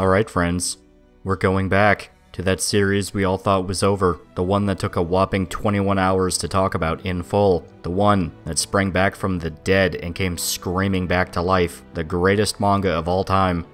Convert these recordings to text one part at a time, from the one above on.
Alright friends, we're going back to that series we all thought was over, the one that took a whopping 21 hours to talk about in full, the one that sprang back from the dead and came screaming back to life, the greatest manga of all time,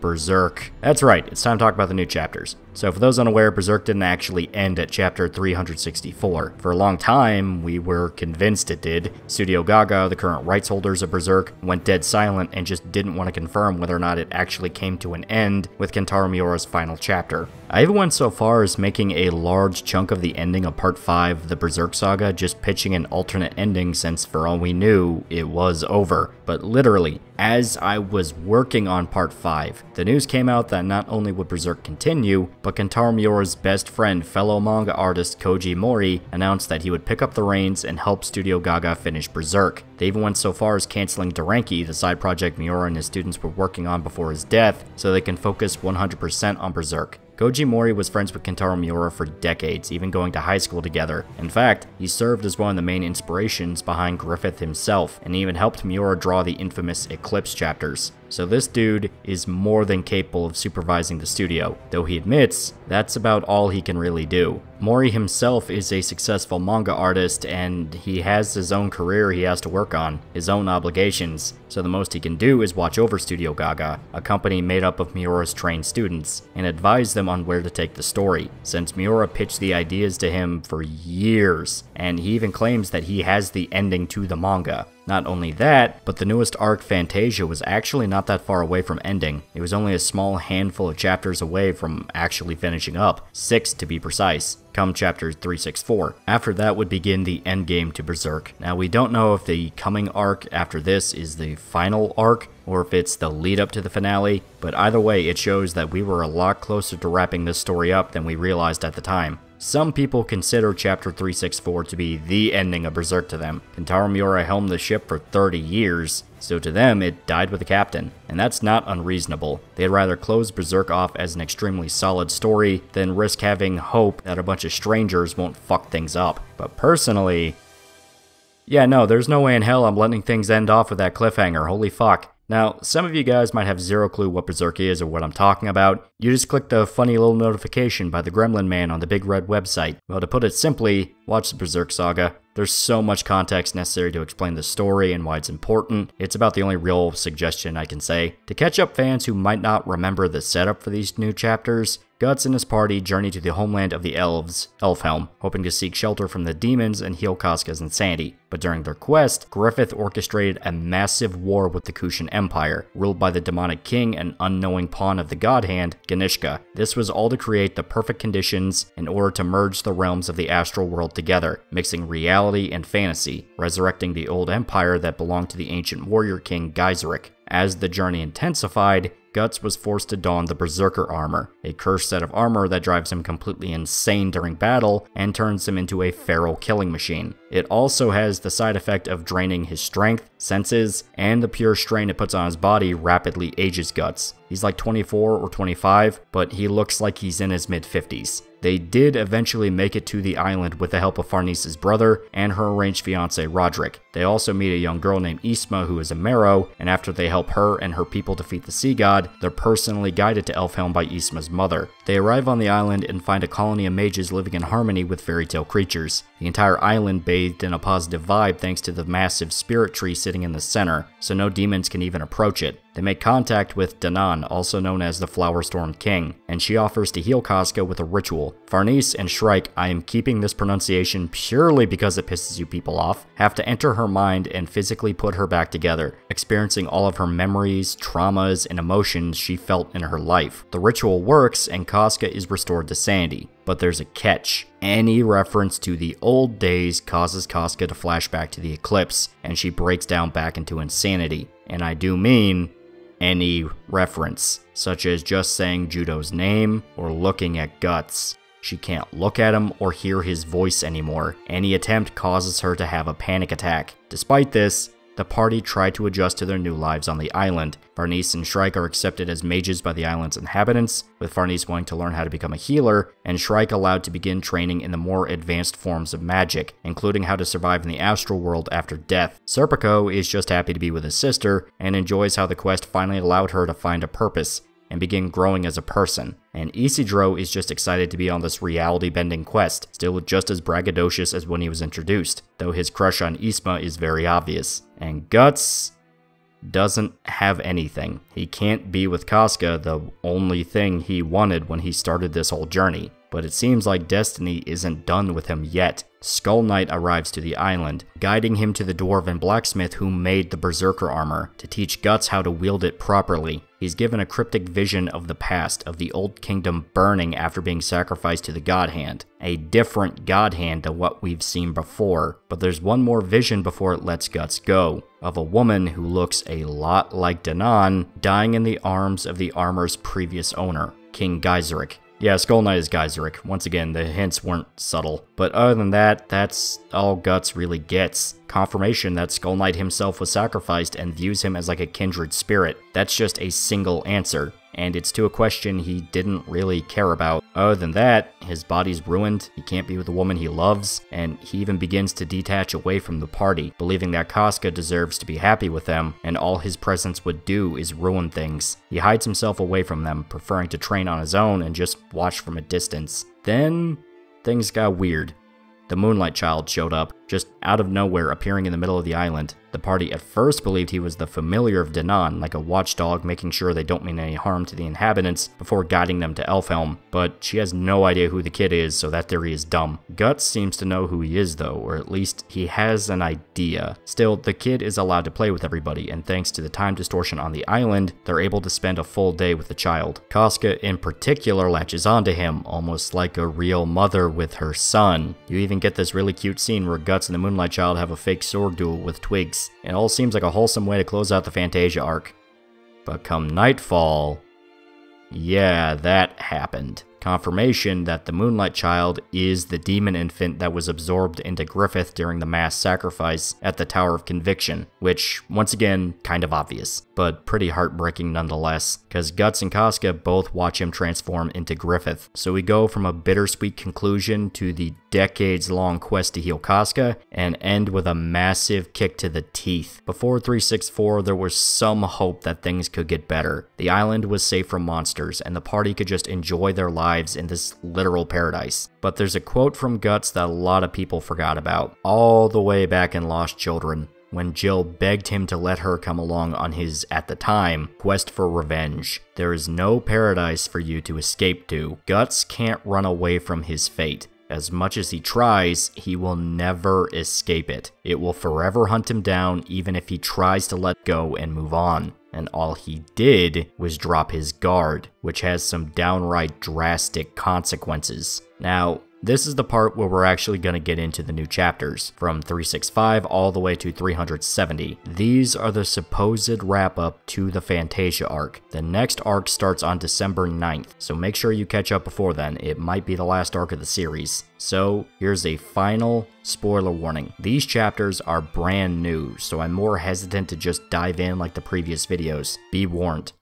Berserk. That's right, it's time to talk about the new chapters. So for those unaware, Berserk didn't actually end at chapter 364. For a long time, we were convinced it did. Studio Gaga, the current rights holders of Berserk, went dead silent and just didn't want to confirm whether or not it actually came to an end with Qintarra Miura's final chapter. I even went so far as making a large chunk of the ending of Part 5 of the Berserk Saga, just pitching an alternate ending since for all we knew, it was over. But literally, as I was working on Part 5, the news came out that not only would Berserk continue, but Qintarra Miura's best friend, fellow manga artist Koji Mori, announced that he would pick up the reins and help Studio Gaga finish Berserk. They even went so far as canceling Deranki, the side project Miura and his students were working on before his death, so they can focus 100% on Berserk. Koji Mori was friends with Qintarra Miura for decades, even going to high school together. In fact, he served as one of the main inspirations behind Griffith himself, and even helped Miura draw the infamous Eclipse chapters. So this dude is more than capable of supervising the studio, though he admits that's about all he can really do. Mori himself is a successful manga artist, and he has his own career he has to work on, his own obligations, so the most he can do is watch over Studio Gaga, a company made up of Miura's trained students, and advise them on where to take the story, since Miura pitched the ideas to him for years, and he even claims that he has the ending to the manga. Not only that, but the newest arc, Fantasia, was actually not that far away from ending. It was only a small handful of chapters away from actually finishing up, 6 to be precise, come chapter 364. After that would begin the endgame to Berserk. Now we don't know if the coming arc after this is the final arc, or if it's the lead up to the finale, but either way it shows that we were a lot closer to wrapping this story up than we realized at the time. Some people consider Chapter 364 to be the ending of Berserk to them. Qintarra Miura helmed the ship for 30 years, so to them it died with the captain, and that's not unreasonable. They'd rather close Berserk off as an extremely solid story than risk having hope that a bunch of strangers won't fuck things up. But personally, yeah, no, there's no way in hell I'm letting things end off with that cliffhanger, holy fuck. Now, some of you guys might have zero clue what Berserk is or what I'm talking about. You just click the funny little notification by the Gremlin Man on the big red website. Well, to put it simply, watch the Berserk Saga. There's so much context necessary to explain the story and why it's important. It's about the only real suggestion I can say. To catch up fans who might not remember the setup for these new chapters, Guts and his party journey to the homeland of the elves, Elfhelm, hoping to seek shelter from the demons and heal Casca's insanity. But during their quest, Griffith orchestrated a massive war with the Kushan Empire, ruled by the demonic king and unknowing pawn of the god hand, Ganishka. This was all to create the perfect conditions in order to merge the realms of the astral world together, mixing reality and fantasy, resurrecting the old empire that belonged to the ancient warrior king Geyserik. As the journey intensified, Guts was forced to don the Berserker armor, a cursed set of armor that drives him completely insane during battle and turns him into a feral killing machine. It also has the side effect of draining his strength, senses, and the pure strain it puts on his body rapidly ages Guts. He's like 24 or 25, but he looks like he's in his mid-50s. They did eventually make it to the island with the help of Farnice's brother and her arranged fiancé Roderick. They also meet a young girl named Isma who is a Marrow, and after they help her and her people defeat the sea god, they're personally guided to Elfhelm by Isma's mother. They arrive on the island and find a colony of mages living in harmony with fairy tale creatures. The entire island bathed in a positive vibe thanks to the massive spirit tree sitting in the center, so no demons can even approach it. They make contact with Danan, also known as the Flower Storm King, and she offers to heal Casca with a ritual. Farnice and Shrike, I am keeping this pronunciation purely because it pisses you people off, have to enter her mind and physically put her back together, experiencing all of her memories, traumas, and emotions she felt in her life. The ritual works and Casca is restored to sanity. But there's a catch. Any reference to the old days causes Casca to flash back to the eclipse, and she breaks down back into insanity. And I do mean any reference, such as just saying Judo's name or looking at Guts. She can't look at him or hear his voice anymore. Any attempt causes her to have a panic attack. Despite this, the party try to adjust to their new lives on the island. Farnice and Shrike are accepted as mages by the island's inhabitants, with Farnice wanting to learn how to become a healer, and Shrike allowed to begin training in the more advanced forms of magic, including how to survive in the astral world after death. Serpico is just happy to be with his sister, and enjoys how the quest finally allowed her to find a purpose. and begin growing as a person. And Isidro is just excited to be on this reality-bending quest, still just as braggadocious as when he was introduced, though his crush on Isma is very obvious. And Guts doesn't have anything. He can't be with Casca, the only thing he wanted when he started this whole journey. But it seems like destiny isn't done with him yet. Skull Knight arrives to the island, guiding him to the dwarven blacksmith who made the berserker armor, to teach Guts how to wield it properly. He's given a cryptic vision of the past, of the old kingdom burning after being sacrificed to the God Hand. A different God Hand than what we've seen before, but there's one more vision before it lets Guts go, of a woman who looks a lot like Danan, dying in the arms of the armor's previous owner, King Geiseric. Yeah, Skull Knight is Geiseric. Once again, the hints weren't subtle. But other than that, that's all Guts really gets. Confirmation that Skull Knight himself was sacrificed and views him as like a kindred spirit. That's just a single answer, and it's to a question he didn't really care about. Other than that, his body's ruined, he can't be with the woman he loves, and he even begins to detach away from the party, believing that Casca deserves to be happy with them, and all his presence would do is ruin things. He hides himself away from them, preferring to train on his own and just watch from a distance. Then, things got weird. The Moonlight Child showed up, just out of nowhere, appearing in the middle of the island. The party at first believed he was the familiar of Danan, like a watchdog making sure they don't mean any harm to the inhabitants before guiding them to Elfhelm, but she has no idea who the kid is, so that theory is dumb. Guts seems to know who he is though, or at least he has an idea. Still, the kid is allowed to play with everybody, and thanks to the time distortion on the island, they're able to spend a full day with the child. Casca in particular latches onto him, almost like a real mother with her son. You even get this really cute scene where Guts and the Moonlight Child have a fake sword duel with twigs. It all seems like a wholesome way to close out the Fantasia arc. But come nightfall, yeah, that happened. Confirmation that the Moonlight Child is the demon infant that was absorbed into Griffith during the mass sacrifice at the Tower of Conviction, which, once again, kind of obvious, but pretty heartbreaking nonetheless, because Guts and Casca both watch him transform into Griffith. So we go from a bittersweet conclusion to the decades-long quest to heal Casca, and end with a massive kick to the teeth. Before 364, there was some hope that things could get better. The island was safe from monsters, and the party could just enjoy their lives in this literal paradise. But there's a quote from Guts that a lot of people forgot about, all the way back in Lost Children, when Jill begged him to let her come along on his, at the time, quest for revenge. There is no paradise for you to escape to. Guts can't run away from his fate. As much as he tries, he will never escape it. It will forever hunt him down, even if he tries to let go and move on. And all he did was drop his guard, which has some downright drastic consequences. Now, this is the part where we're actually going to get into the new chapters, from 365 all the way to 370. These are the supposed wrap-up to the Fantasia arc. The next arc starts on December 9th, so make sure you catch up before then. It might be the last arc of the series. So, here's a final spoiler warning. These chapters are brand new, so I'm more hesitant to just dive in like the previous videos. Be warned.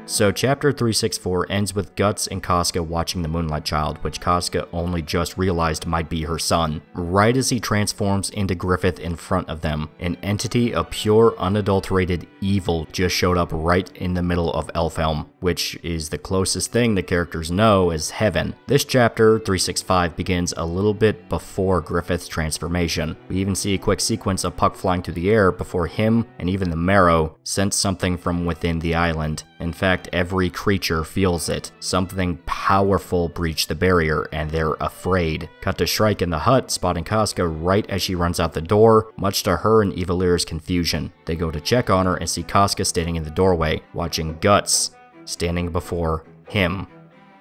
So chapter 364 ends with Guts and Casca watching the Moonlight Child, which Casca only just realized might be her son, right as he transforms into Griffith in front of them. An entity of pure, unadulterated evil just showed up right in the middle of Elfhelm, which is the closest thing the characters know as heaven. This chapter, 365, begins a little bit before Griffith's transformation. We even see a quick sequence of Puck flying through the air before him and even the Marrow sense something from within the island. In fact, every creature feels it. Something powerful breached the barrier, and they're afraid. Cut to Shrike in the hut, spotting Casca right as she runs out the door, much to her and Evilir's confusion. They go to check on her and see Casca standing in the doorway, watching Guts standing before him,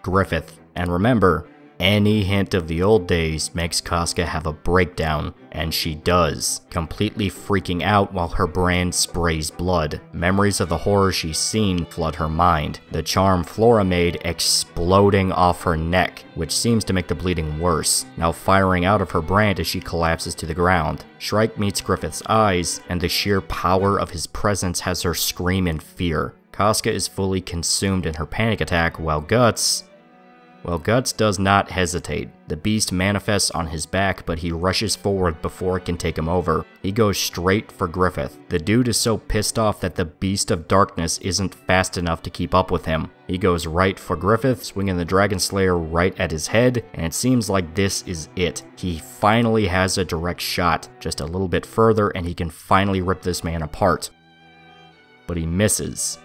Griffith. And remember, any hint of the old days makes Casca have a breakdown, and she does, completely freaking out while her brand sprays blood. Memories of the horror she's seen flood her mind, the charm Flora made exploding off her neck, which seems to make the bleeding worse, now firing out of her brand as she collapses to the ground. Shrike meets Griffith's eyes, and the sheer power of his presence has her scream in fear. Casca is fully consumed in her panic attack, while Guts Well, Guts does not hesitate. The beast manifests on his back, but he rushes forward before it can take him over. He goes straight for Griffith. The dude is so pissed off that the Beast of Darkness isn't fast enough to keep up with him. He goes right for Griffith, swinging the Dragon Slayer right at his head, and it seems like this is it. He finally has a direct shot, just a little bit further, and he can finally rip this man apart. But he misses.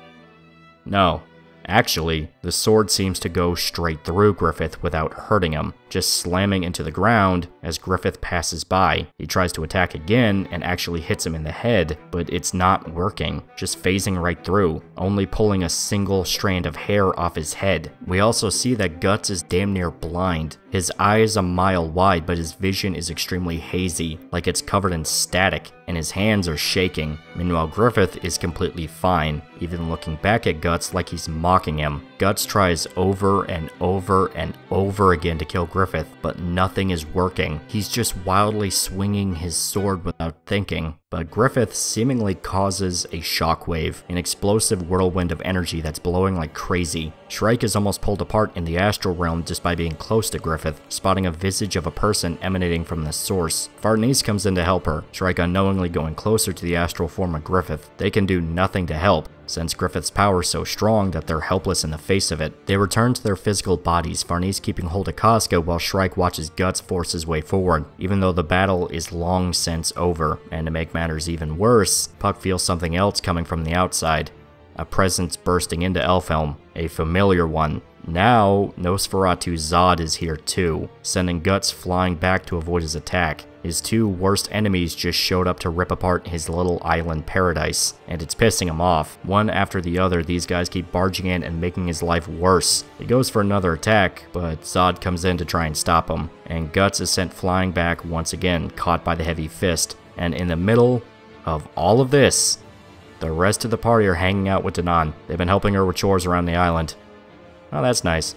No. Actually, the sword seems to go straight through Griffith without hurting him, just slamming into the ground as Griffith passes by. He tries to attack again and actually hits him in the head, but it's not working, just phasing right through, only pulling a single strand of hair off his head. We also see that Guts is damn near blind. His eye is a mile wide, but his vision is extremely hazy, like it's covered in static, and his hands are shaking. Meanwhile, Griffith is completely fine, even looking back at Guts like he's mocking him. Guts tries over and over and over again to kill Griffith, but nothing is working. He's just wildly swinging his sword without thinking. But Griffith seemingly causes a shockwave, an explosive whirlwind of energy that's blowing like crazy. Shrike is almost pulled apart in the astral realm just by being close to Griffith, spotting a visage of a person emanating from the source. Farnese comes in to help her, Shrike unknowingly going closer to the astral form of Griffith. They can do nothing to help, since Griffith's power is so strong that they're helpless in the face of it. They return to their physical bodies, Farnese keeping hold of Casca while Shrike watches Guts force his way forward, even though the battle is long since over. And to make matters even worse, Puck feels something else coming from the outside. A presence bursting into Elfhelm, a familiar one. Now, Nosferatu Zod is here too, sending Guts flying back to avoid his attack. His two worst enemies just showed up to rip apart his little island paradise, and it's pissing him off. One after the other, these guys keep barging in and making his life worse. He goes for another attack, but Zod comes in to try and stop him, and Guts is sent flying back once again, caught by the heavy fist. And in the middle of all of this, the rest of the party are hanging out with Danan. They've been helping her with chores around the island. Oh, that's nice.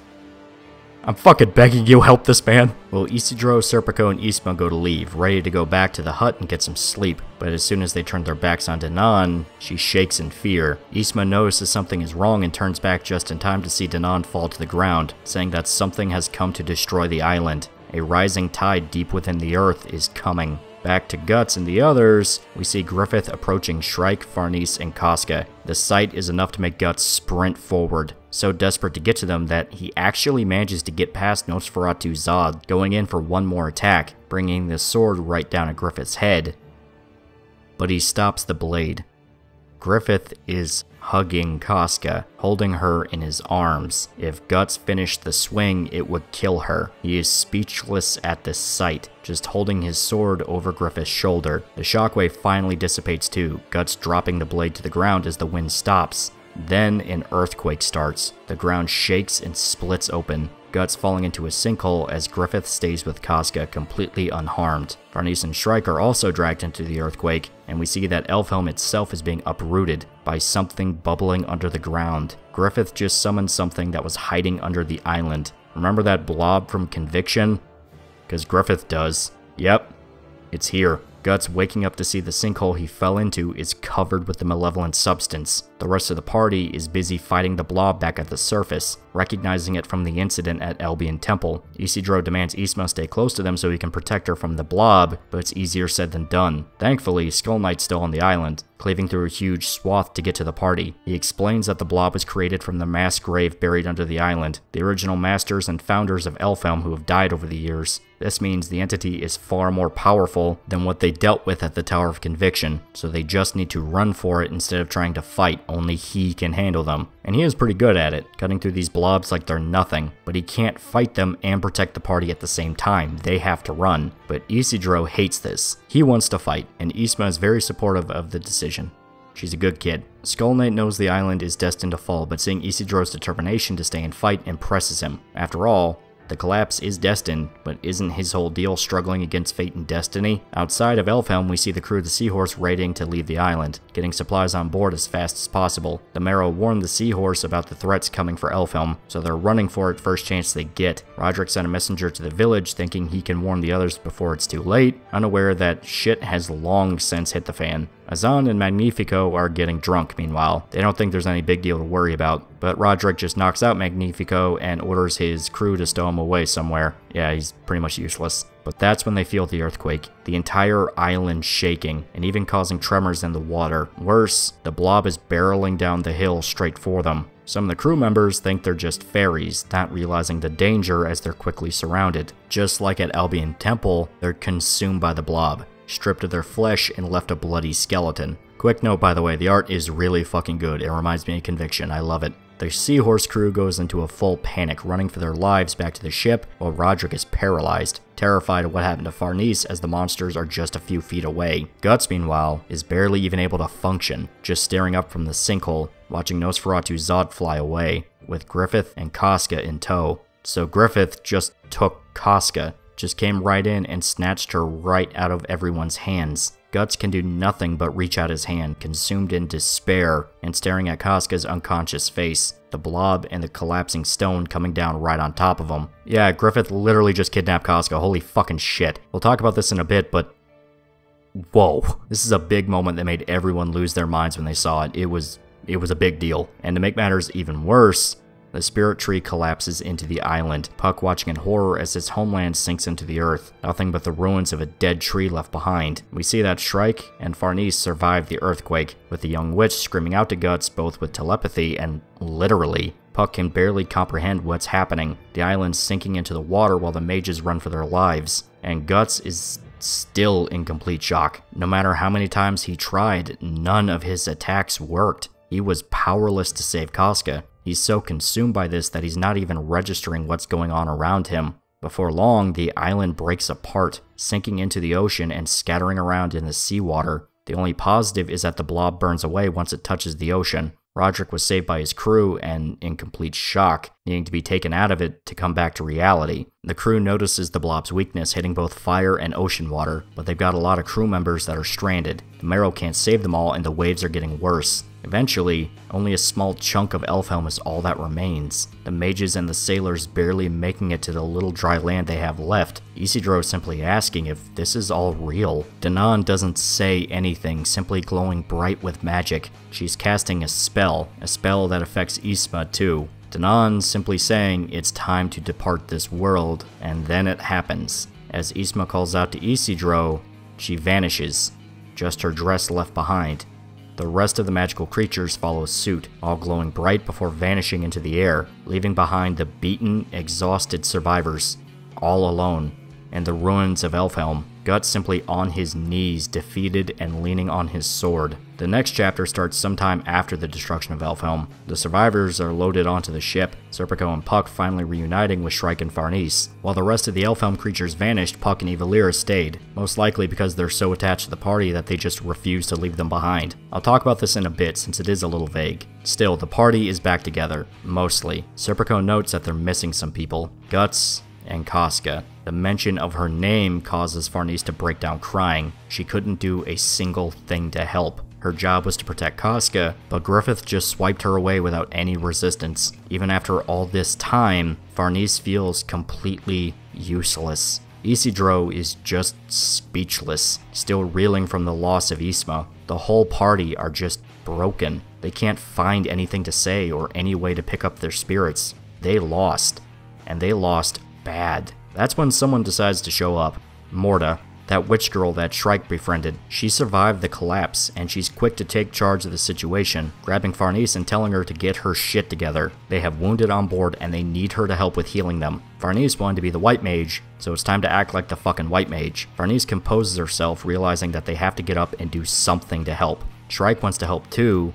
I'm fucking begging you, help this man. Well, Isidro, Serpico, and Isma go to leave, ready to go back to the hut and get some sleep. But as soon as they turn their backs on Danan, she shakes in fear. Isma notices something is wrong and turns back just in time to see Danan fall to the ground, saying that something has come to destroy the island. A rising tide deep within the earth is coming. Back to Guts and the others, we see Griffith approaching Shrike, Farnese, and Casca. The sight is enough to make Guts sprint forward, so desperate to get to them that he actually manages to get past Nosferatu Zod, going in for one more attack, bringing the sword right down at Griffith's head. But he stops the blade. Griffith is hugging Casca, holding her in his arms. If Guts finished the swing, it would kill her. He is speechless at this sight, just holding his sword over Griffith's shoulder. The shockwave finally dissipates too, Guts dropping the blade to the ground as the wind stops. Then an earthquake starts. The ground shakes and splits open, Guts falling into a sinkhole as Griffith stays with Casca completely unharmed. Farnese and Shrike are also dragged into the earthquake, and we see that Elfhelm itself is being uprooted by something bubbling under the ground. Griffith just summoned something that was hiding under the island. Remember that blob from Conviction? Because Griffith does. Yep, it's here. Guts, waking up to see the sinkhole he fell into, is covered with the malevolent substance. The rest of the party is busy fighting the blob back at the surface, recognizing it from the incident at Albion Temple. Isidro demands Isma stay close to them so he can protect her from the blob, but it's easier said than done. Thankfully, Skull Knight's still on the island, cleaving through a huge swath to get to the party. He explains that the blob was created from the mass grave buried under the island, the original masters and founders of Elfhelm who have died over the years. This means the entity is far more powerful than what they dealt with at the Tower of Conviction, so they just need to run for it instead of trying to fight. Only he can handle them. And he is pretty good at it, cutting through these blobs like they're nothing. But he can't fight them and protect the party at the same time. They have to run. But Isidro hates this. He wants to fight, and Isma is very supportive of the decision. She's a good kid. Skull Knight knows the island is destined to fall, but seeing Isidro's determination to stay and fight impresses him. After all, the collapse is destined, but isn't his whole deal struggling against fate and destiny? Outside of Elfhelm, we see the crew of the Seahorse raiding to leave the island, getting supplies on board as fast as possible. The Marrow warned the Seahorse about the threats coming for Elfhelm, so they're running for it first chance they get. Roderick sent a messenger to the village, thinking he can warn the others before it's too late, unaware that shit has long since hit the fan. Azan and Magnifico are getting drunk meanwhile. They don't think there's any big deal to worry about, but Roderick just knocks out Magnifico and orders his crew to stow him away somewhere. Yeah, he's pretty much useless. But that's when they feel the earthquake, the entire island shaking, and even causing tremors in the water. Worse, the blob is barreling down the hill straight for them. Some of the crew members think they're just fairies, not realizing the danger as they're quickly surrounded. Just like at Albion Temple, they're consumed by the blob, stripped of their flesh and left a bloody skeleton. Quick note, by the way, the art is really fucking good. It reminds me of Conviction. I love it. The Seahorse crew goes into a full panic, running for their lives back to the ship, while Roderick is paralyzed, terrified of what happened to Farnese as the monsters are just a few feet away. Guts, meanwhile, is barely even able to function, just staring up from the sinkhole, watching Nosferatu Zod fly away, with Griffith and Casca in tow. So Griffith just took Casca, just came right in and snatched her right out of everyone's hands. Guts can do nothing but reach out his hand, consumed in despair, and staring at Casca's unconscious face, the blob and the collapsing stone coming down right on top of him. Yeah, Griffith literally just kidnapped Casca, holy fucking shit. We'll talk about this in a bit, but whoa. This is a big moment that made everyone lose their minds when they saw it. It was a big deal. And to make matters even worse, the spirit tree collapses into the island, Puck watching in horror as his homeland sinks into the earth, nothing but the ruins of a dead tree left behind. We see that Shrike and Farnese survive the earthquake, with the young witch screaming out to Guts both with telepathy and literally. Puck can barely comprehend what's happening, the island sinking into the water while the mages run for their lives, and Guts is still in complete shock. No matter how many times he tried, none of his attacks worked. He was powerless to save Casca. He's so consumed by this that he's not even registering what's going on around him. Before long, the island breaks apart, sinking into the ocean and scattering around in the seawater. The only positive is that the blob burns away once it touches the ocean. Roderick was saved by his crew and in complete shock, needing to be taken out of it to come back to reality. The crew notices the blob's weakness hitting both fire and ocean water, but they've got a lot of crew members that are stranded. The Marrow can't save them all and the waves are getting worse. Eventually, only a small chunk of Elfhelm is all that remains, the mages and the sailors barely making it to the little dry land they have left, Isidro simply asking if this is all real. Danan doesn't say anything, simply glowing bright with magic. She's casting a spell that affects Isma too. Danan simply saying it's time to depart this world, and then it happens. As Isma calls out to Isidro, she vanishes, just her dress left behind. The rest of the magical creatures follow suit, all glowing bright before vanishing into the air, leaving behind the beaten, exhausted survivors, all alone, in the ruins of Elfhelm. Guts simply on his knees, defeated and leaning on his sword. The next chapter starts sometime after the destruction of Elfhelm. The survivors are loaded onto the ship, Serpico and Puck finally reuniting with Shrike and Farnese. While the rest of the Elfhelm creatures vanished, Puck and Evalira stayed, most likely because they're so attached to the party that they just refuse to leave them behind. I'll talk about this in a bit since it is a little vague. Still, the party is back together, mostly. Serpico notes that they're missing some people, Guts and Casca. The mention of her name causes Farnese to break down crying. She couldn't do a single thing to help. Her job was to protect Casca, but Griffith just swiped her away without any resistance. Even after all this time, Farnese feels completely useless. Isidro is just speechless, still reeling from the loss of Isma. The whole party are just broken. They can't find anything to say or any way to pick up their spirits. They lost, and they lost bad. That's when someone decides to show up. Morta, that witch girl that Shrike befriended. She survived the collapse, and she's quick to take charge of the situation, grabbing Farnese and telling her to get her shit together. They have wounded on board, and they need her to help with healing them. Farnese wanted to be the white mage, so it's time to act like the fucking white mage. Farnese composes herself, realizing that they have to get up and do something to help. Shrike wants to help too,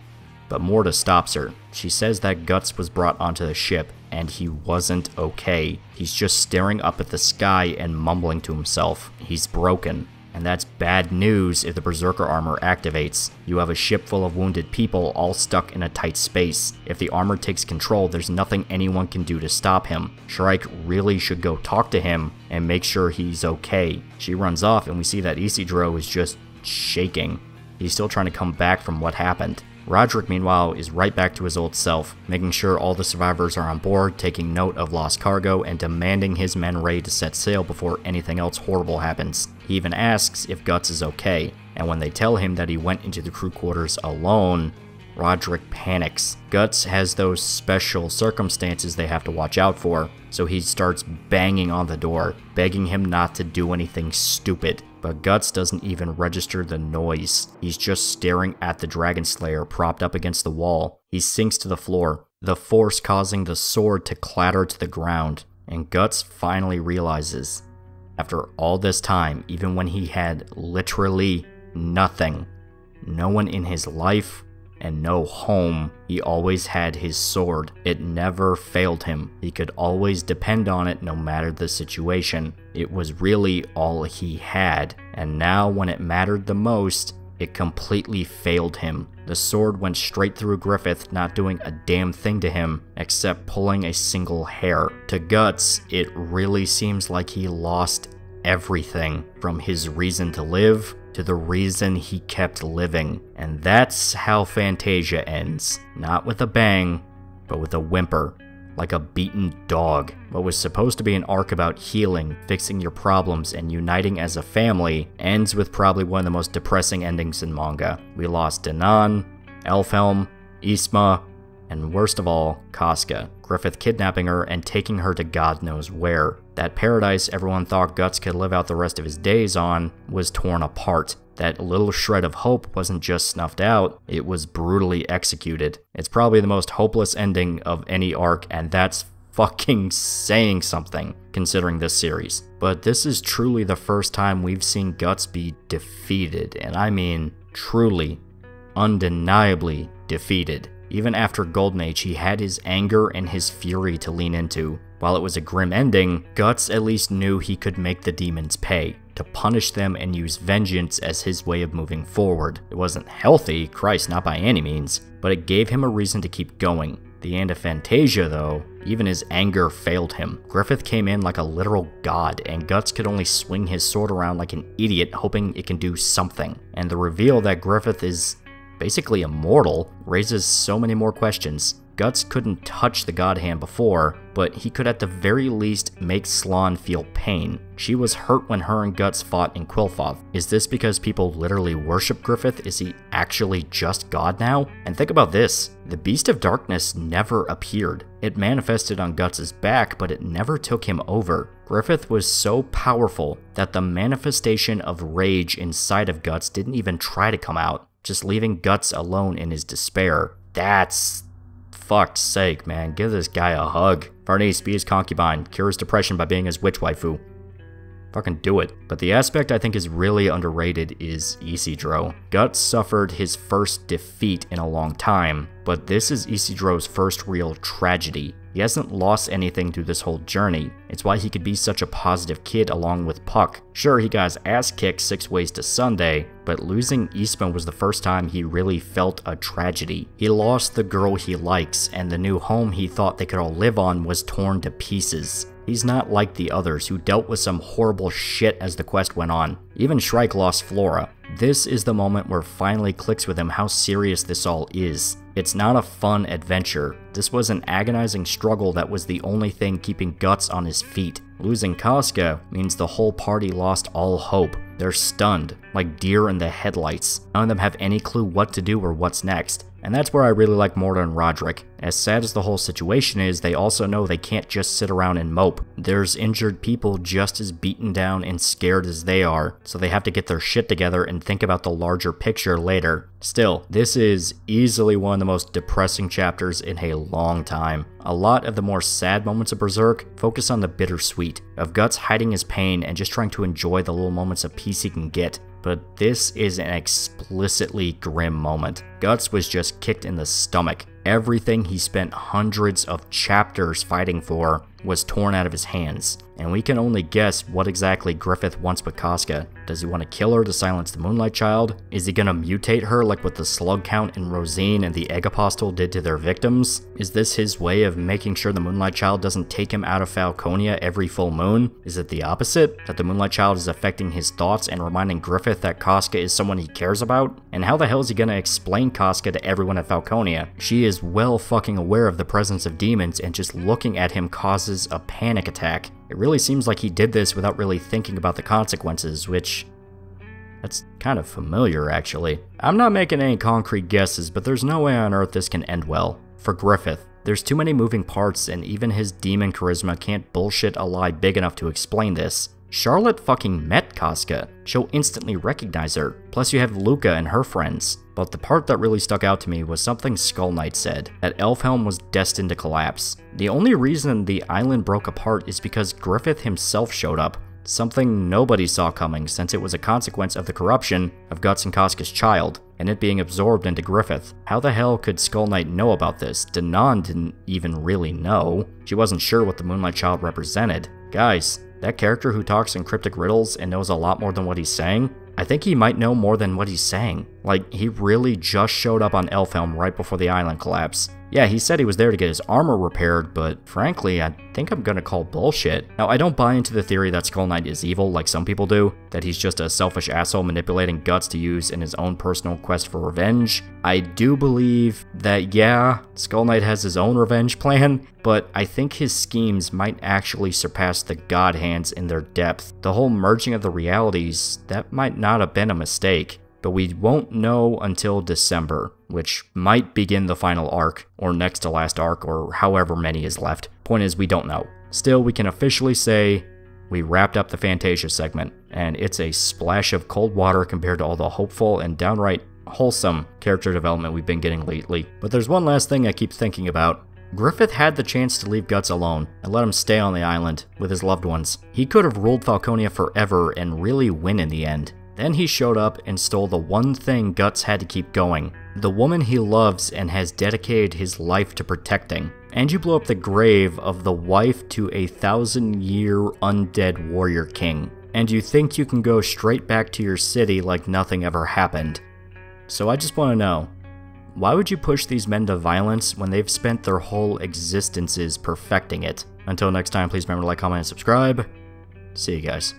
but Morta stops her. She says that Guts was brought onto the ship, and he wasn't okay. He's just staring up at the sky and mumbling to himself. He's broken, and that's bad news if the Berserker armor activates. You have a ship full of wounded people all stuck in a tight space. If the armor takes control, there's nothing anyone can do to stop him. Shrike really should go talk to him and make sure he's okay. She runs off, and we see that Isidro is just shaking. He's still trying to come back from what happened. Roderick, meanwhile, is right back to his old self, making sure all the survivors are on board, taking note of lost cargo, and demanding his men ready to set sail before anything else horrible happens. He even asks if Guts is okay, and when they tell him that he went into the crew quarters alone, Roderick panics. Guts has those special circumstances they have to watch out for, so he starts banging on the door, begging him not to do anything stupid. But Guts doesn't even register the noise. He's just staring at the Dragon Slayer propped up against the wall. He sinks to the floor, the force causing the sword to clatter to the ground. And Guts finally realizes, after all this time, even when he had literally nothing, no one in his life, and no home, he always had his sword. It never failed him. He could always depend on it no matter the situation. It was really all he had, and now when it mattered the most, it completely failed him. The sword went straight through Griffith, not doing a damn thing to him, except pulling a single hair. To Guts, it really seems like he lost everything, from his reason to live to the reason he kept living. And that's how Fantasia ends. Not with a bang, but with a whimper, like a beaten dog. What was supposed to be an arc about healing, fixing your problems, and uniting as a family, ends with probably one of the most depressing endings in manga. We lost Danan, Elfhelm, Isma, and worst of all, Casca. Griffith kidnapping her and taking her to God knows where. That paradise everyone thought Guts could live out the rest of his days on was torn apart. That little shred of hope wasn't just snuffed out, it was brutally executed. It's probably the most hopeless ending of any arc, and that's fucking saying something, considering this series. But this is truly the first time we've seen Guts be defeated, and I mean truly, undeniably defeated. Even after Golden Age, he had his anger and his fury to lean into. While it was a grim ending, Guts at least knew he could make the demons pay, to punish them and use vengeance as his way of moving forward. It wasn't healthy, Christ, not by any means, but it gave him a reason to keep going. The end of Fantasia, though, even his anger failed him. Griffith came in like a literal god, and Guts could only swing his sword around like an idiot, hoping it can do something. And the reveal that Griffith is basically immortal raises so many more questions. Guts couldn't touch the God Hand before, but he could at the very least make Slann feel pain. She was hurt when her and Guts fought in Quilfoth. Is this because people literally worship Griffith? Is he actually just God now? And think about this, the Beast of Darkness never appeared. It manifested on Guts' back, but it never took him over. Griffith was so powerful that the manifestation of rage inside of Guts didn't even try to come out, just leaving Guts alone in his despair. That's fuck's sake, man. Give this guy a hug. Varnice, be his concubine. Cure his depression by being his witch waifu. Fucking do it. But the aspect I think is really underrated is Isidro. Guts suffered his first defeat in a long time, but this is Isidro's first real tragedy. He hasn't lost anything through this whole journey. It's why he could be such a positive kid along with Puck. Sure, he got his ass kicked 6 ways to Sunday, but losing Isma was the first time he really felt a tragedy. He lost the girl he likes, and the new home he thought they could all live on was torn to pieces. He's not like the others who dealt with some horrible shit as the quest went on. Even Shrike lost Flora. This is the moment where it finally clicks with him how serious this all is. It's not a fun adventure. This was an agonizing struggle that was the only thing keeping Guts on his feet. Losing Casca means the whole party lost all hope. They're stunned, like deer in the headlights. None of them have any clue what to do or what's next. And that's where I really like Morta and Roderick. As sad as the whole situation is, they also know they can't just sit around and mope. There's injured people just as beaten down and scared as they are, so they have to get their shit together and think about the larger picture later. Still, this is easily one of the most depressing chapters in a long time. A lot of the more sad moments of Berserk focus on the bittersweet, of Guts hiding his pain and just trying to enjoy the little moments of peace he can get. But this is an explicitly grim moment. Guts was just kicked in the stomach. Everything he spent hundreds of chapters fighting for was torn out of his hands, and we can only guess what exactly Griffith wants with Casca. Does he want to kill her to silence the Moonlight Child? Is he gonna mutate her like what the Slug Count and Rosine and the Egg Apostle did to their victims? Is this his way of making sure the Moonlight Child doesn't take him out of Falconia every full moon? Is it the opposite? That the Moonlight Child is affecting his thoughts and reminding Griffith that Casca is someone he cares about? And how the hell is he gonna explain Casca to everyone at Falconia. She is well fucking aware of the presence of demons, and just looking at him causes a panic attack. It really seems like he did this without really thinking about the consequences, which... that's kind of familiar, actually. I'm not making any concrete guesses, but there's no way on earth this can end well. For Griffith, there's too many moving parts, and even his demon charisma can't bullshit a lie big enough to explain this. Charlotte fucking met Casca. She'll instantly recognize her. Plus you have Luca and her friends. But the part that really stuck out to me was something Skull Knight said, that Elfhelm was destined to collapse. The only reason the island broke apart is because Griffith himself showed up. Something nobody saw coming, since it was a consequence of the corruption of Guts and Casca's child, and it being absorbed into Griffith. How the hell could Skull Knight know about this? Danan didn't even really know. She wasn't sure what the Moonlight Child represented. Guys, that character who talks in cryptic riddles and knows a lot more than what he's saying, I think he might know more than what he's saying. Like, he really just showed up on Elfhelm right before the island collapse. Yeah, he said he was there to get his armor repaired, but frankly, I think I'm gonna call bullshit. Now, I don't buy into the theory that Skull Knight is evil like some people do, that he's just a selfish asshole manipulating Guts to use in his own personal quest for revenge. I do believe that, yeah, Skull Knight has his own revenge plan, but I think his schemes might actually surpass the God Hands in their depth. The whole merging of the realities, that might not have been a mistake. But we won't know until December, which might begin the final arc, or next to last arc, or however many is left. Point is, we don't know. Still, we can officially say we wrapped up the Fantasia segment, and it's a splash of cold water compared to all the hopeful and downright wholesome character development we've been getting lately. But there's one last thing I keep thinking about. Griffith had the chance to leave Guts alone and let him stay on the island with his loved ones. He could have ruled Falconia forever and really win in the end. Then he showed up and stole the one thing Guts had to keep going, the woman he loves and has dedicated his life to protecting. And you blow up the grave of the wife to a 1,000-year undead warrior king. And you think you can go straight back to your city like nothing ever happened. So I just want to know, why would you push these men to violence when they've spent their whole existences perfecting it? Until next time, please remember to like, comment, and subscribe. See you guys.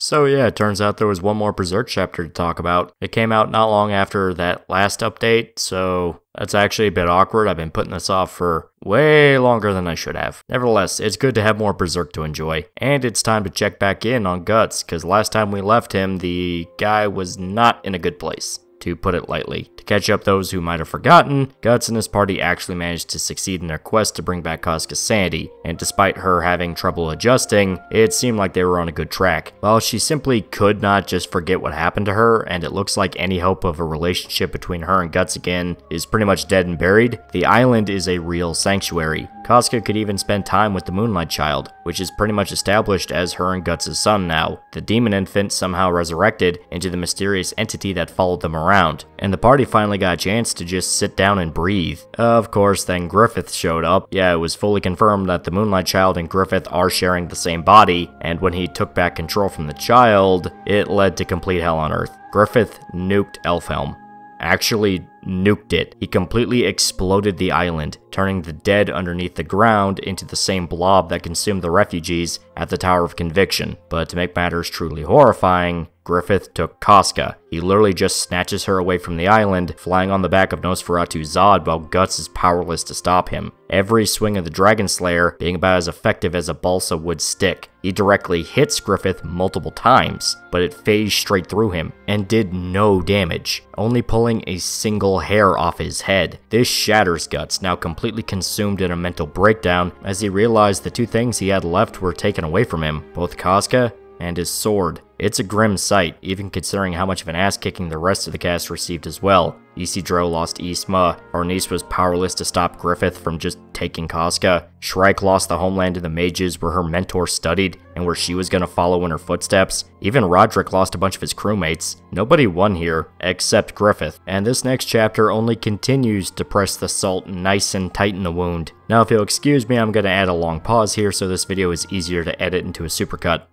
So yeah, it turns out there was one more Berserk chapter to talk about. It came out not long after that last update, so that's actually a bit awkward. I've been putting this off for way longer than I should have. Nevertheless, it's good to have more Berserk to enjoy. And it's time to check back in on Guts, because last time we left him, the guy was not in a good place, to put it lightly. To catch up those who might have forgotten, Guts and his party actually managed to succeed in their quest to bring back Casca's sanity, and despite her having trouble adjusting, it seemed like they were on a good track. Well, she simply could not just forget what happened to her, and it looks like any hope of a relationship between her and Guts again is pretty much dead and buried. The island is a real sanctuary. Casca could even spend time with the Moonlight Child, which is pretty much established as her and Guts' son now. The demon infant somehow resurrected into the mysterious entity that followed them around, and the party finally got a chance to just sit down and breathe. Of course, then Griffith showed up. Yeah, it was fully confirmed that the Moonlight Child and Griffith are sharing the same body, and when he took back control from the child, it led to complete hell on Earth. Griffith nuked Elfhelm. Actually nuked it. He completely exploded the island, turning the dead underneath the ground into the same blob that consumed the refugees at the Tower of Conviction. But to make matters truly horrifying, Griffith took Casca. He literally just snatches her away from the island, flying on the back of Nosferatu Zod while Guts is powerless to stop him. Every swing of the Dragon Slayer being about as effective as a balsa wood stick. He directly hits Griffith multiple times, but it phased straight through him and did no damage, only pulling a single hair off his head. This shatters Guts, now completely consumed in a mental breakdown as he realized the two things he had left were taken away from him, both Casca and his sword. It's a grim sight, even considering how much of an ass-kicking the rest of the cast received as well. Isidro lost Isma, Ornice was powerless to stop Griffith from just taking Casca, Shrike lost the homeland of the mages where her mentor studied and where she was gonna follow in her footsteps, even Roderick lost a bunch of his crewmates. Nobody won here, except Griffith, and this next chapter only continues to press the salt nice and tight in the wound. Now if you'll excuse me, I'm gonna add a long pause here so this video is easier to edit into a supercut.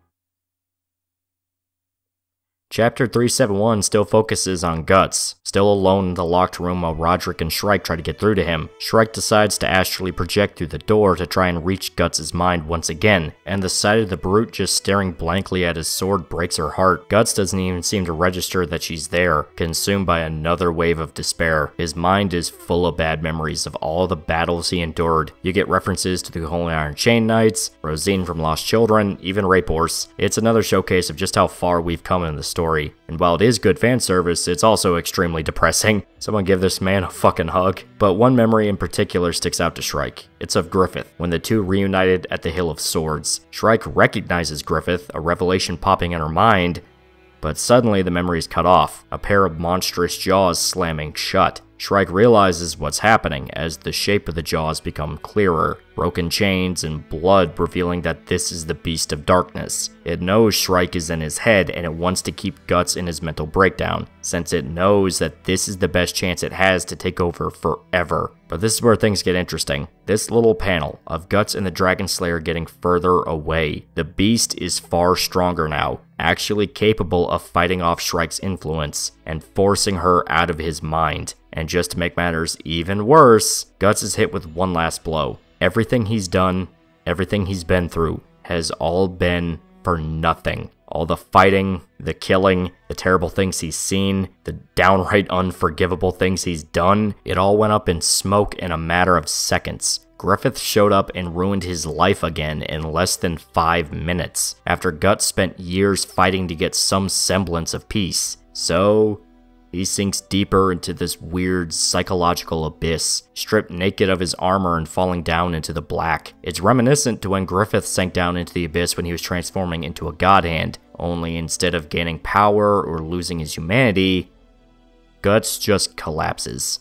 Chapter 371 still focuses on Guts. still alone in the locked room while Roderick and Shrike try to get through to him. Shrike decides to astrally project through the door to try and reach Guts' mind once again, and the sight of the brute just staring blankly at his sword breaks her heart. Guts doesn't even seem to register that she's there, consumed by another wave of despair. His mind is full of bad memories of all the battles he endured. You get references to the Holy Iron Chain Knights, Rosine from Lost Children, even Rape Horse. It's another showcase of just how far we've come in the story. And while it is good fan service, it's also extremely depressing. Someone give this man a fucking hug. But one memory in particular sticks out to Shrike. It's of Griffith, when the two reunited at the Hill of Swords. Shrike recognizes Griffith, a revelation popping in her mind, but suddenly the memory is cut off, a pair of monstrous jaws slamming shut. Shrike realizes what's happening as the shape of the jaws become clearer, broken chains and blood revealing that this is the Beast of Darkness. It knows Shrike is in his head and it wants to keep Guts in his mental breakdown, since it knows that this is the best chance it has to take over forever. But this is where things get interesting. This little panel of Guts and the Dragon Slayer getting further away. The Beast is far stronger now, actually capable of fighting off Shrike's influence and forcing her out of his mind. And just to make matters even worse, Guts is hit with one last blow. Everything he's done, everything he's been through, has all been for nothing. All the fighting, the killing, the terrible things he's seen, the downright unforgivable things he's done, it all went up in smoke in a matter of seconds. Griffith showed up and ruined his life again in less than 5 minutes, after Guts spent years fighting to get some semblance of peace. So he sinks deeper into this weird psychological abyss, stripped naked of his armor and falling down into the black. It's reminiscent to when Griffith sank down into the abyss when he was transforming into a god hand, only instead of gaining power or losing his humanity, Guts just collapses,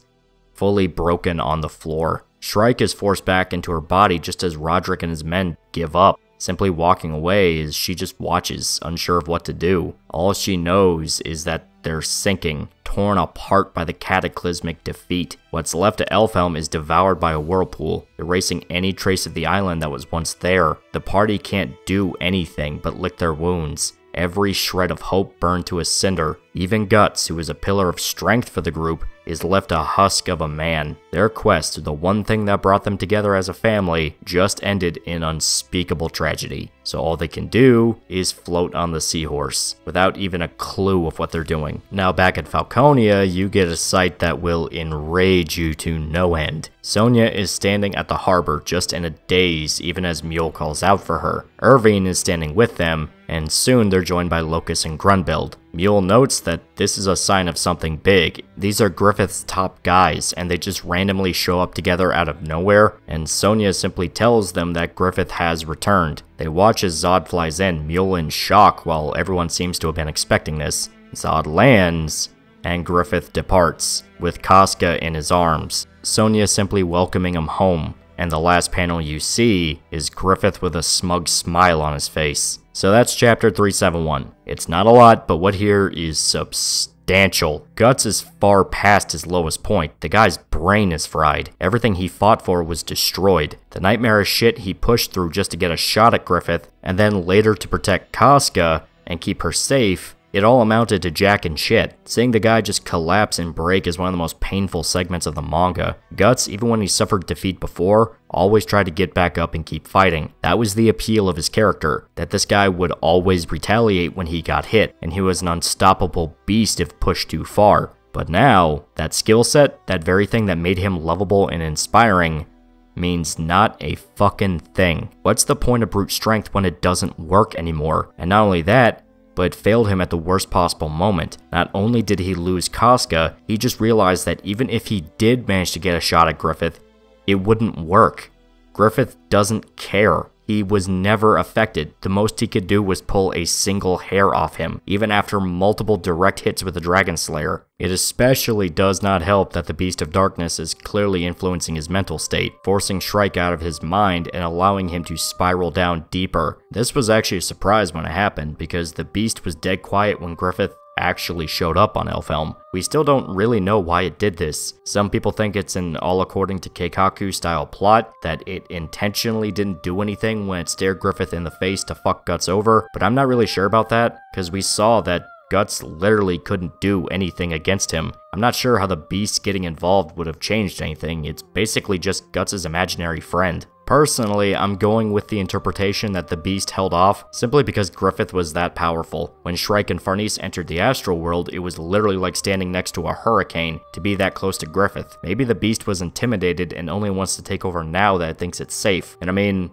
fully broken on the floor. Shrike is forced back into her body just as Roderick and his men give up, simply walking away as she just watches, unsure of what to do. All she knows is that they're sinking, torn apart by the cataclysmic defeat. What's left of Elfhelm is devoured by a whirlpool, erasing any trace of the island that was once there. The party can't do anything but lick their wounds. Every shred of hope burned to a cinder. Even Guts, who is a pillar of strength for the group, is left a husk of a man. Their quest, the one thing that brought them together as a family, just ended in unspeakable tragedy. So all they can do is float on the seahorse, without even a clue of what they're doing. Now back at Falconia, you get a sight that will enrage you to no end. Sonia is standing at the harbor just in a daze even as Mule calls out for her. Irving is standing with them, and soon they're joined by Locust and Grunbild. Mule notes that this is a sign of something big. These are Griffith's top guys, and they just randomly show up together out of nowhere, and Sonia simply tells them that Griffith has returned. They watch as Zod flies in, Mule in shock while everyone seems to have been expecting this. Zod lands, and Griffith departs, with Casca in his arms. Sonia simply welcoming him home, and the last panel you see is Griffith with a smug smile on his face. So that's chapter 371. It's not a lot, but what here is substantial. Guts is far past his lowest point. The guy's brain is fried. Everything he fought for was destroyed. The nightmarish shit he pushed through just to get a shot at Griffith, and then later to protect Casca and keep her safe, it all amounted to jack and shit. Seeing the guy just collapse and break is one of the most painful segments of the manga. Guts, even when he suffered defeat before, always tried to get back up and keep fighting. That was the appeal of his character, that this guy would always retaliate when he got hit, and he was an unstoppable beast if pushed too far. But now, that skill set, that very thing that made him lovable and inspiring, means not a fucking thing. What's the point of brute strength when it doesn't work anymore? And not only that, but it failed him at the worst possible moment. Not only did he lose Casca, he just realized that even if he did manage to get a shot at Griffith, it wouldn't work. Griffith doesn't care. He was never affected. The most he could do was pull a single hair off him, even after multiple direct hits with the Dragon Slayer. It especially does not help that the Beast of Darkness is clearly influencing his mental state, forcing Shrike out of his mind and allowing him to spiral down deeper. This was actually a surprise when it happened, because the Beast was dead quiet when Griffith actually showed up on Elfhelm. We still don't really know why it did this. Some people think it's an all according to Keikaku style plot, that it intentionally didn't do anything when it stared Griffith in the face to fuck Guts over, but I'm not really sure about that, because we saw that Guts literally couldn't do anything against him. I'm not sure how the beast getting involved would have changed anything. It's basically just Guts' imaginary friend. Personally, I'm going with the interpretation that the beast held off simply because Griffith was that powerful. When Shrike and Farnese entered the astral world, it was literally like standing next to a hurricane to be that close to Griffith. Maybe the beast was intimidated and only wants to take over now that it thinks it's safe. And I mean,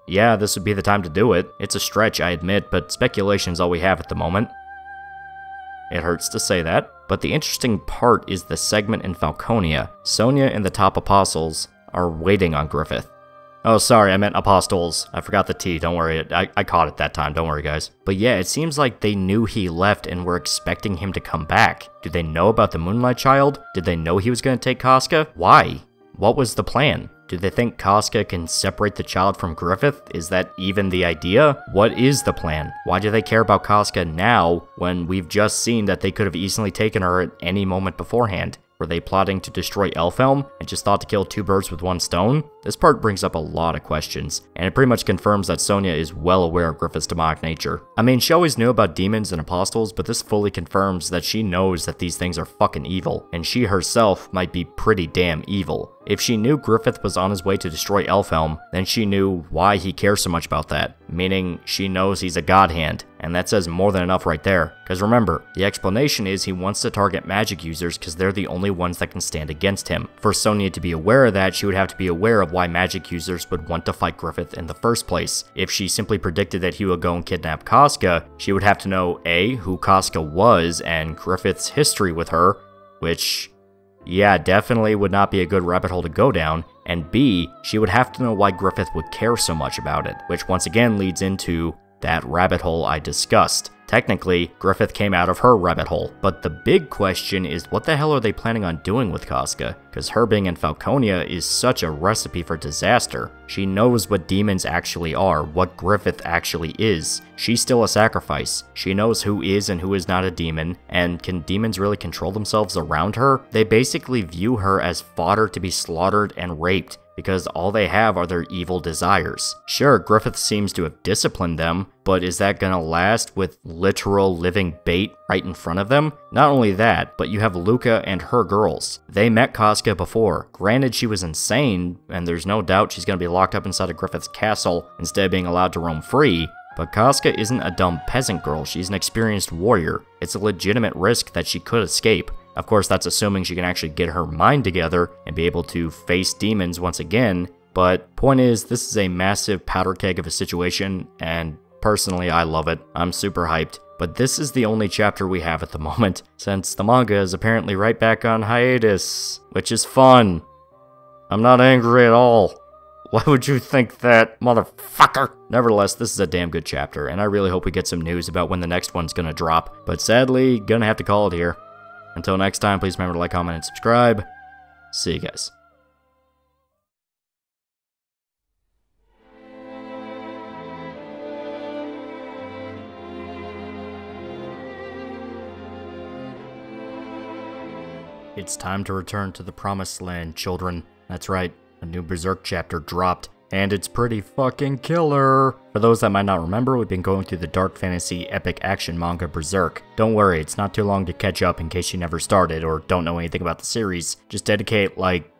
yeah, this would be the time to do it. It's a stretch, I admit, but speculation's all we have at the moment. It hurts to say that, but the interesting part is the segment in Falconia. Sonya and the top apostles are waiting on Griffith. Oh, sorry, I meant apostles. I forgot the T, don't worry. I caught it that time, don't worry, guys. But yeah, it seems like they knew he left and were expecting him to come back. Do they know about the Moonlight Child? Did they know he was going to take Casca? Why? What was the plan? Do they think Casca can separate the child from Griffith? Is that even the idea? What is the plan? Why do they care about Casca now when we've just seen that they could have easily taken her at any moment beforehand? Were they plotting to destroy Elfhelm and just thought to kill two birds with one stone? This part brings up a lot of questions, and it pretty much confirms that Sonya is well aware of Griffith's demonic nature. I mean, she always knew about demons and apostles, but this fully confirms that she knows that these things are fucking evil, and she herself might be pretty damn evil. If she knew Griffith was on his way to destroy Elfhelm, then she knew why he cares so much about that, meaning she knows he's a god hand, and that says more than enough right there. Because remember, the explanation is he wants to target magic users because they're the only ones that can stand against him. For Sonya to be aware of that, she would have to be aware of why magic users would want to fight Griffith in the first place. If she simply predicted that he would go and kidnap Casca, she would have to know A, who Casca was and Griffith's history with her, which, yeah, definitely would not be a good rabbit hole to go down, and B, she would have to know why Griffith would care so much about it, which once again leads into that rabbit hole I discussed. Technically, Griffith came out of her rabbit hole, but the big question is what the hell are they planning on doing with Casca? Because her being in Falconia is such a recipe for disaster. She knows what demons actually are, what Griffith actually is. She's still a sacrifice. She knows who is and who is not a demon, and can demons really control themselves around her? They basically view her as fodder to be slaughtered and raped, because all they have are their evil desires. Sure, Griffith seems to have disciplined them, but is that gonna last with literal living bait right in front of them? Not only that, but you have Luca and her girls. They met Casca before. Granted, she was insane, and there's no doubt she's gonna be locked up inside of Griffith's castle instead of being allowed to roam free, but Casca isn't a dumb peasant girl, she's an experienced warrior. It's a legitimate risk that she could escape. Of course, that's assuming she can actually get her mind together and be able to face demons once again, but point is, this is a massive powder keg of a situation, and personally, I love it. I'm super hyped. But this is the only chapter we have at the moment, since the manga is apparently right back on hiatus, which is fun. I'm not angry at all. Why would you think that, motherfucker? Nevertheless, this is a damn good chapter, and I really hope we get some news about when the next one's gonna drop, but sadly, gonna have to call it here. Until next time, please remember to like, comment, and subscribe. See you guys. It's time to return to the Promised Land, children. That's right, a new Berserk chapter dropped, and it's pretty fucking killer! For those that might not remember, we've been going through the dark fantasy epic action manga Berserk. Don't worry, it's not too long to catch up in case you never started or don't know anything about the series. Just dedicate, like,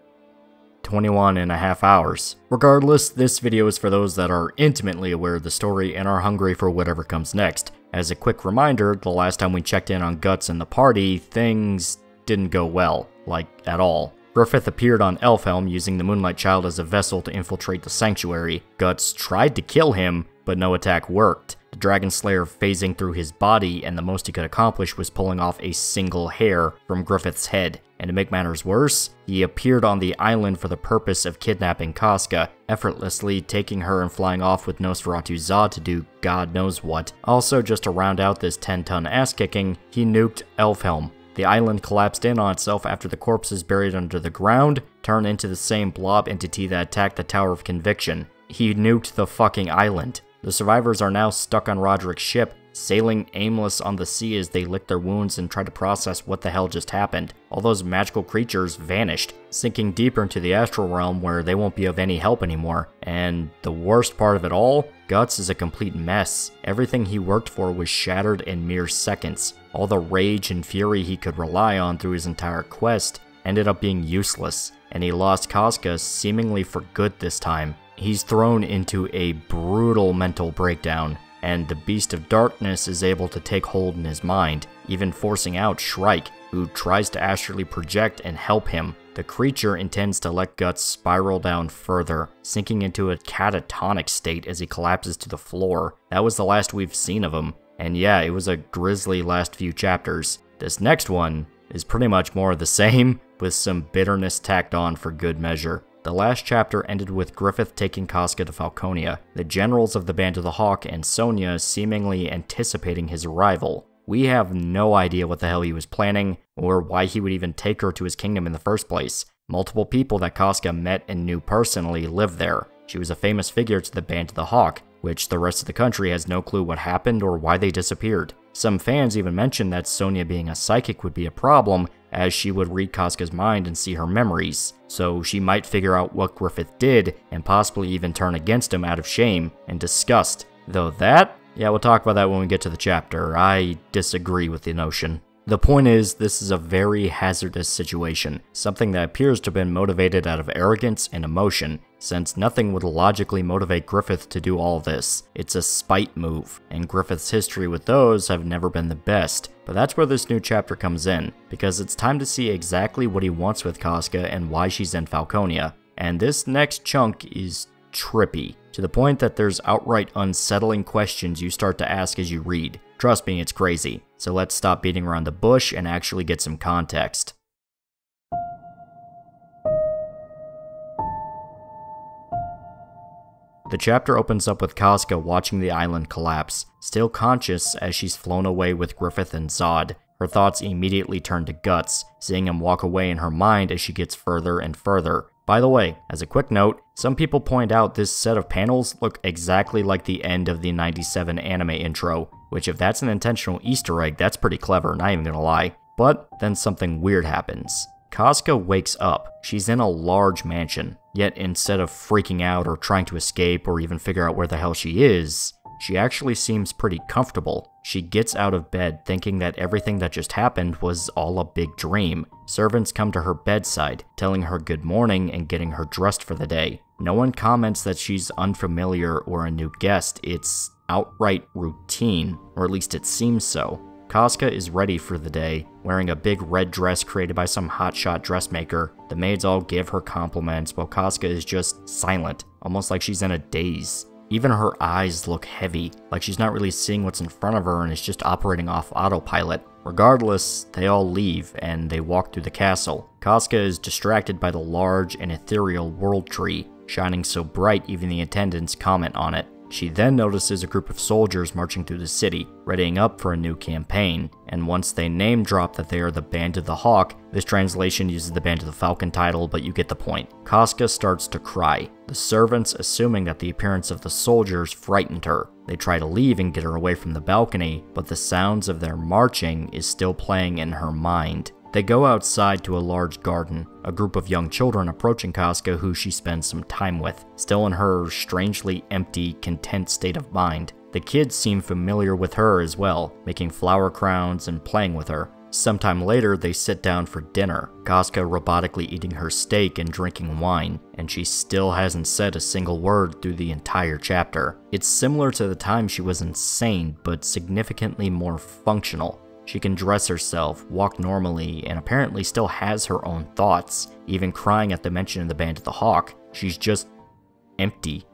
21 and a half hours. Regardless, this video is for those that are intimately aware of the story and are hungry for whatever comes next. As a quick reminder, the last time we checked in on Guts and the party, things didn't go well, like, at all. Griffith appeared on Elfhelm using the Moonlight Child as a vessel to infiltrate the sanctuary. Guts tried to kill him, but no attack worked. The Dragon Slayer phasing through his body, and the most he could accomplish was pulling off a single hair from Griffith's head. And to make matters worse, he appeared on the island for the purpose of kidnapping Casca, effortlessly taking her and flying off with Nosferatu Zod to do God knows what. Also, just to round out this 10-ton ass-kicking, he nuked Elfhelm. The island collapsed in on itself after the corpses buried under the ground turned into the same blob entity that attacked the Tower of Conviction. He nuked the fucking island. The survivors are now stuck on Roderick's ship, sailing aimless on the sea as they lick their wounds and try to process what the hell just happened. All those magical creatures vanished, sinking deeper into the astral realm where they won't be of any help anymore. And the worst part of it all, Guts is a complete mess. Everything he worked for was shattered in mere seconds. All the rage and fury he could rely on through his entire quest ended up being useless, and he lost Casca seemingly for good this time. He's thrown into a brutal mental breakdown, and the Beast of Darkness is able to take hold in his mind, even forcing out Shrike, who tries to astrally project and help him. The creature intends to let Guts spiral down further, sinking into a catatonic state as he collapses to the floor. That was the last we've seen of him, and yeah, it was a grisly last few chapters. This next one is pretty much more of the same, with some bitterness tacked on for good measure. The last chapter ended with Griffith taking Casca to Falconia, the generals of the Band of the Hawk and Sonia seemingly anticipating his arrival. We have no idea what the hell he was planning, or why he would even take her to his kingdom in the first place. Multiple people that Casca met and knew personally live there. She was a famous figure to the Band of the Hawk, which the rest of the country has no clue what happened or why they disappeared. Some fans even mentioned that Sonia being a psychic would be a problem, as she would read Casca's mind and see her memories, so she might figure out what Griffith did and possibly even turn against him out of shame and disgust. Though that, yeah, we'll talk about that when we get to the chapter. I disagree with the notion. The point is, this is a very hazardous situation, something that appears to have been motivated out of arrogance and emotion, since nothing would logically motivate Griffith to do all this. It's a spite move, and Griffith's history with those have never been the best. But that's where this new chapter comes in, because it's time to see exactly what he wants with Casca and why she's in Falconia. And this next chunk is trippy, to the point that there's outright unsettling questions you start to ask as you read. Trust me, it's crazy. So let's stop beating around the bush and actually get some context. The chapter opens up with Casca watching the island collapse, still conscious as she's flown away with Griffith and Zod. Her thoughts immediately turn to Guts, seeing him walk away in her mind as she gets further and further. By the way, as a quick note, some people point out this set of panels look exactly like the end of the 97 anime intro, which if that's an intentional Easter egg, that's pretty clever, not even gonna lie. But then something weird happens. Casca wakes up. She's in a large mansion, yet instead of freaking out or trying to escape or even figure out where the hell she is, she actually seems pretty comfortable. She gets out of bed thinking that everything that just happened was all a big dream. Servants come to her bedside, telling her good morning and getting her dressed for the day. No one comments that she's unfamiliar or a new guest. It's outright routine, or at least it seems so. Casca is ready for the day, wearing a big red dress created by some hotshot dressmaker. The maids all give her compliments while Casca is just silent, almost like she's in a daze. Even her eyes look heavy, like she's not really seeing what's in front of her and is just operating off autopilot. Regardless, they all leave and they walk through the castle. Casca is distracted by the large and ethereal world tree, shining so bright even the attendants comment on it. She then notices a group of soldiers marching through the city, readying up for a new campaign, and once they name drop that they are the Band of the Hawk, this translation uses the Band of the Falcon title, but you get the point. Casca starts to cry, the servants assuming that the appearance of the soldiers frightened her. They try to leave and get her away from the balcony, but the sounds of their marching is still playing in her mind. They go outside to a large garden, a group of young children approaching Casca who she spends some time with, still in her strangely empty, content state of mind. The kids seem familiar with her as well, making flower crowns and playing with her. Sometime later, they sit down for dinner, Casca robotically eating her steak and drinking wine, and she still hasn't said a single word through the entire chapter. It's similar to the time she was insane, but significantly more functional. She can dress herself, walk normally, and apparently still has her own thoughts, even crying at the mention of the Band of the Hawk. She's just empty,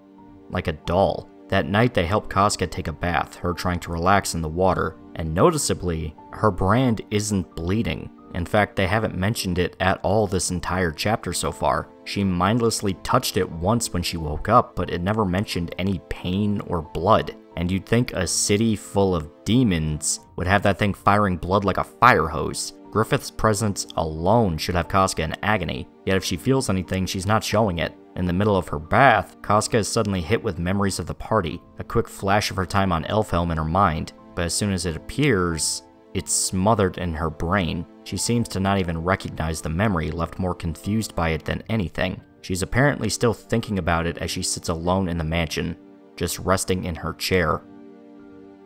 like a doll. That night they help Casca take a bath, her trying to relax in the water, and noticeably, her brand isn't bleeding. In fact, they haven't mentioned it at all this entire chapter so far. She mindlessly touched it once when she woke up, but it never mentioned any pain or blood. And you'd think a city full of demons would have that thing firing blood like a fire hose. Griffith's presence alone should have Casca in agony, yet if she feels anything, she's not showing it. In the middle of her bath, Casca is suddenly hit with memories of the party, a quick flash of her time on Elfhelm in her mind, but as soon as it appears, it's smothered in her brain. She seems to not even recognize the memory, left more confused by it than anything. She's apparently still thinking about it as she sits alone in the mansion, just resting in her chair.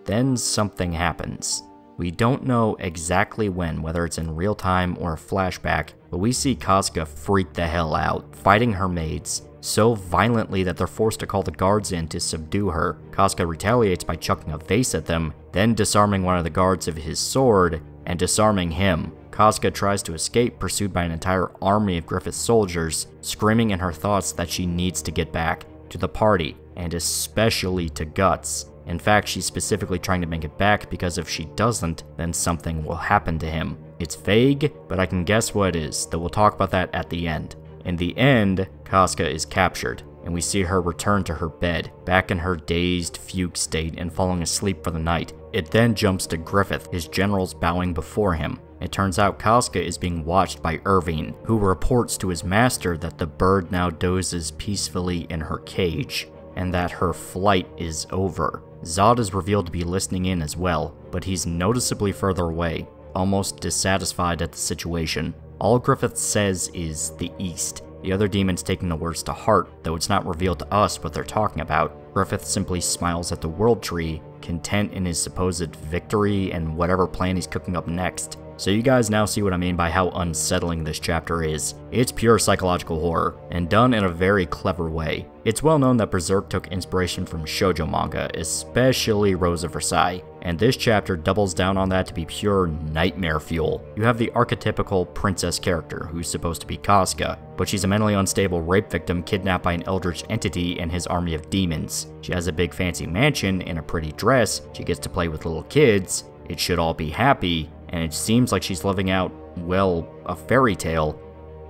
Then something happens. We don't know exactly when, whether it's in real time or a flashback, but we see Casca freak the hell out, fighting her maids so violently that they're forced to call the guards in to subdue her. Casca retaliates by chucking a vase at them, then disarming one of the guards of his sword and disarming him. Casca tries to escape, pursued by an entire army of Griffith soldiers, screaming in her thoughts that she needs to get back to the party, and especially to Guts. In fact, she's specifically trying to make it back because if she doesn't, then something will happen to him. It's vague, but I can guess what it is, though we'll talk about that at the end. In the end, Casca is captured, and we see her return to her bed, back in her dazed, fugue state and falling asleep for the night. It then jumps to Griffith, his generals bowing before him. It turns out Casca is being watched by Irvine, who reports to his master that the bird now dozes peacefully in her cage, and that her flight is over. Zod is revealed to be listening in as well, but he's noticeably further away, almost dissatisfied at the situation. All Griffith says is the East. The other demons taking the words to heart, though it's not revealed to us what they're talking about. Griffith simply smiles at the World Tree, content in his supposed victory and whatever plan he's cooking up next. So you guys now see what I mean by how unsettling this chapter is. It's pure psychological horror, and done in a very clever way. It's well known that Berserk took inspiration from shoujo manga, especially Rose of Versailles, and this chapter doubles down on that to be pure nightmare fuel. You have the archetypical princess character, who's supposed to be Casca, but she's a mentally unstable rape victim kidnapped by an eldritch entity and his army of demons. She has a big fancy mansion and a pretty dress, she gets to play with little kids, it should all be happy, and it seems like she's living out, well, a fairy tale,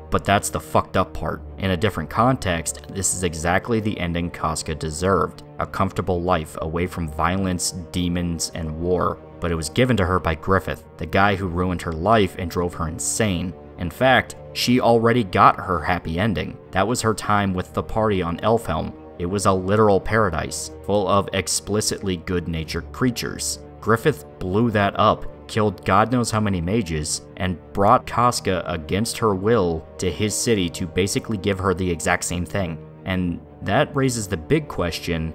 but that's the fucked up part. In a different context, this is exactly the ending Casca deserved, a comfortable life away from violence, demons, and war, but it was given to her by Griffith, the guy who ruined her life and drove her insane. In fact, she already got her happy ending. That was her time with the party on Elfhelm. It was a literal paradise, full of explicitly good-natured creatures. Griffith blew that up, killed God knows how many mages, and brought Casca against her will to his city to basically give her the exact same thing. And that raises the big question,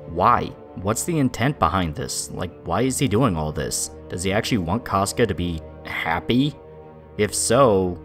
why? What's the intent behind this? Like, why is he doing all this? Does he actually want Casca to be happy? If so,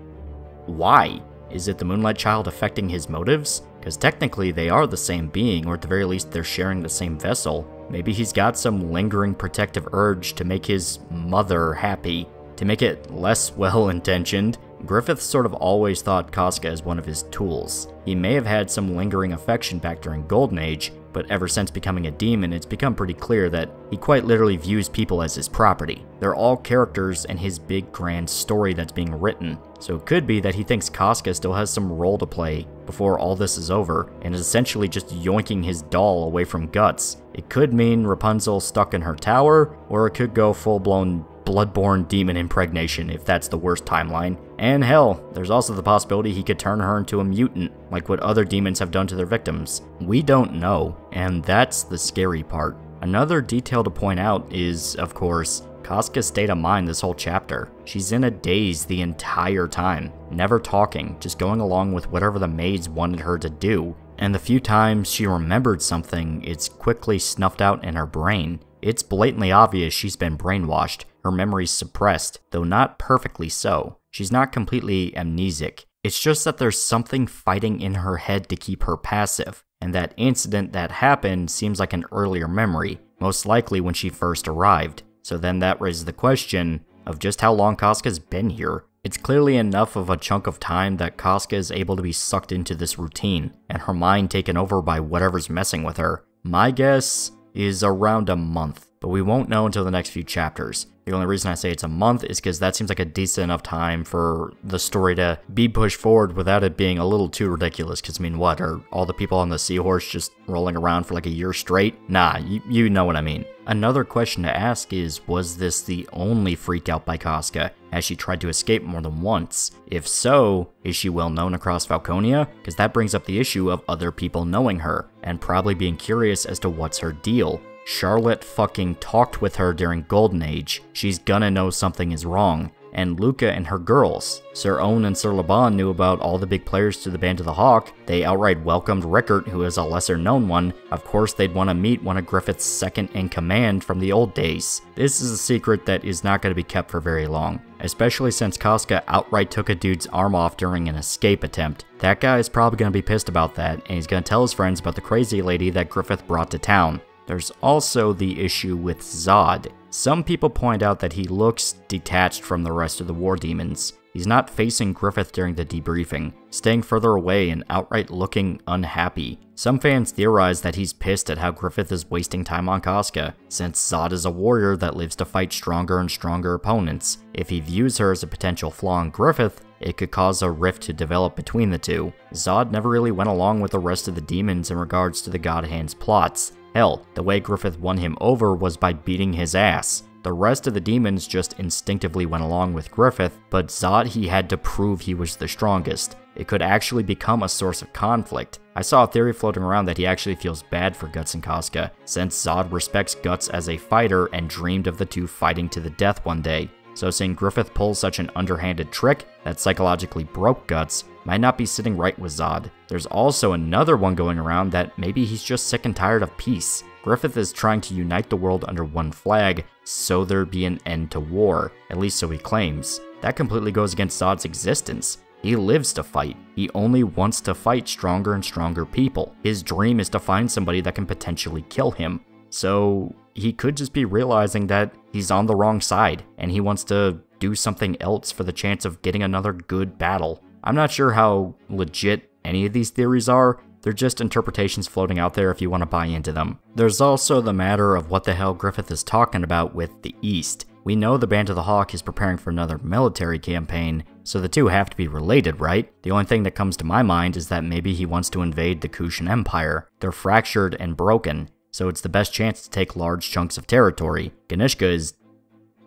why? Is it the Moonlight Child affecting his motives? Because technically they are the same being, or at the very least they're sharing the same vessel. Maybe he's got some lingering protective urge to make his mother happy. To make it less well-intentioned, Griffith sort of always thought Casca as one of his tools. He may have had some lingering affection back during Golden Age, but ever since becoming a demon, it's become pretty clear that he quite literally views people as his property. They're all characters in his big grand story that's being written, so it could be that he thinks Casca still has some role to play before all this is over, and is essentially just yoinking his doll away from Guts. It could mean Rapunzel stuck in her tower, or it could go full-blown bloodborne demon impregnation if that's the worst timeline. And hell, there's also the possibility he could turn her into a mutant, like what other demons have done to their victims. We don't know, and that's the scary part. Another detail to point out is, of course, Casca's state of mind this whole chapter. She's in a daze the entire time, never talking, just going along with whatever the maids wanted her to do. And the few times she remembered something, it's quickly snuffed out in her brain. It's blatantly obvious she's been brainwashed, her memory's suppressed, though not perfectly so. She's not completely amnesic. It's just that there's something fighting in her head to keep her passive, and that incident that happened seems like an earlier memory, most likely when she first arrived. So then that raises the question of just how long Casca's been here. It's clearly enough of a chunk of time that Casca is able to be sucked into this routine, and her mind taken over by whatever's messing with her. My guess is around a month, but we won't know until the next few chapters. The only reason I say it's a month is because that seems like a decent enough time for the story to be pushed forward without it being a little too ridiculous, because I mean, what, are all the people on the seahorse just rolling around for like a year straight? Nah, you know what I mean. Another question to ask is, was this the only freak out by Casca? Has she tried to escape more than once? If so, is she well known across Falconia? Because that brings up the issue of other people knowing her, and probably being curious as to what's her deal. Charlotte fucking talked with her during Golden Age. She's gonna know something is wrong. and Luca and her girls. Sir Owen and Sir Laban knew about all the big players to the Band of the Hawk. They outright welcomed Rickert, who is a lesser known one. Of course, they'd want to meet one of Griffith's second in command from the old days. This is a secret that is not going to be kept for very long, especially since Casca outright took a dude's arm off during an escape attempt. That guy is probably going to be pissed about that, and he's going to tell his friends about the crazy lady that Griffith brought to town. There's also the issue with Zod. Some people point out that he looks detached from the rest of the war demons. He's not facing Griffith during the debriefing, staying further away and outright looking unhappy. Some fans theorize that he's pissed at how Griffith is wasting time on Casca, since Zod is a warrior that lives to fight stronger and stronger opponents. If he views her as a potential flaw in Griffith, it could cause a rift to develop between the two. Zod never really went along with the rest of the demons in regards to the God Hand's plots. Hell, the way Griffith won him over was by beating his ass. The rest of the demons just instinctively went along with Griffith, but Zod he had to prove he was the strongest. It could actually become a source of conflict. I saw a theory floating around that he actually feels bad for Guts and Casca, since Zod respects Guts as a fighter and dreamed of the two fighting to the death one day. So seeing Griffith pull such an underhanded trick that psychologically broke Guts might not be sitting right with Zod. There's also another one going around that maybe he's just sick and tired of peace. Griffith is trying to unite the world under one flag, so there be an end to war, at least so he claims. That completely goes against Zod's existence. He lives to fight. He only wants to fight stronger and stronger people. His dream is to find somebody that can potentially kill him. So he could just be realizing that he's on the wrong side, and he wants to do something else for the chance of getting another good battle. I'm not sure how legit any of these theories are. They're just interpretations floating out there if you want to buy into them. There's also the matter of what the hell Griffith is talking about with the East. We know the Band of the Hawk is preparing for another military campaign, so the two have to be related, right? The only thing that comes to my mind is that maybe he wants to invade the Kushan Empire. They're fractured and broken, so it's the best chance to take large chunks of territory. Ganishka is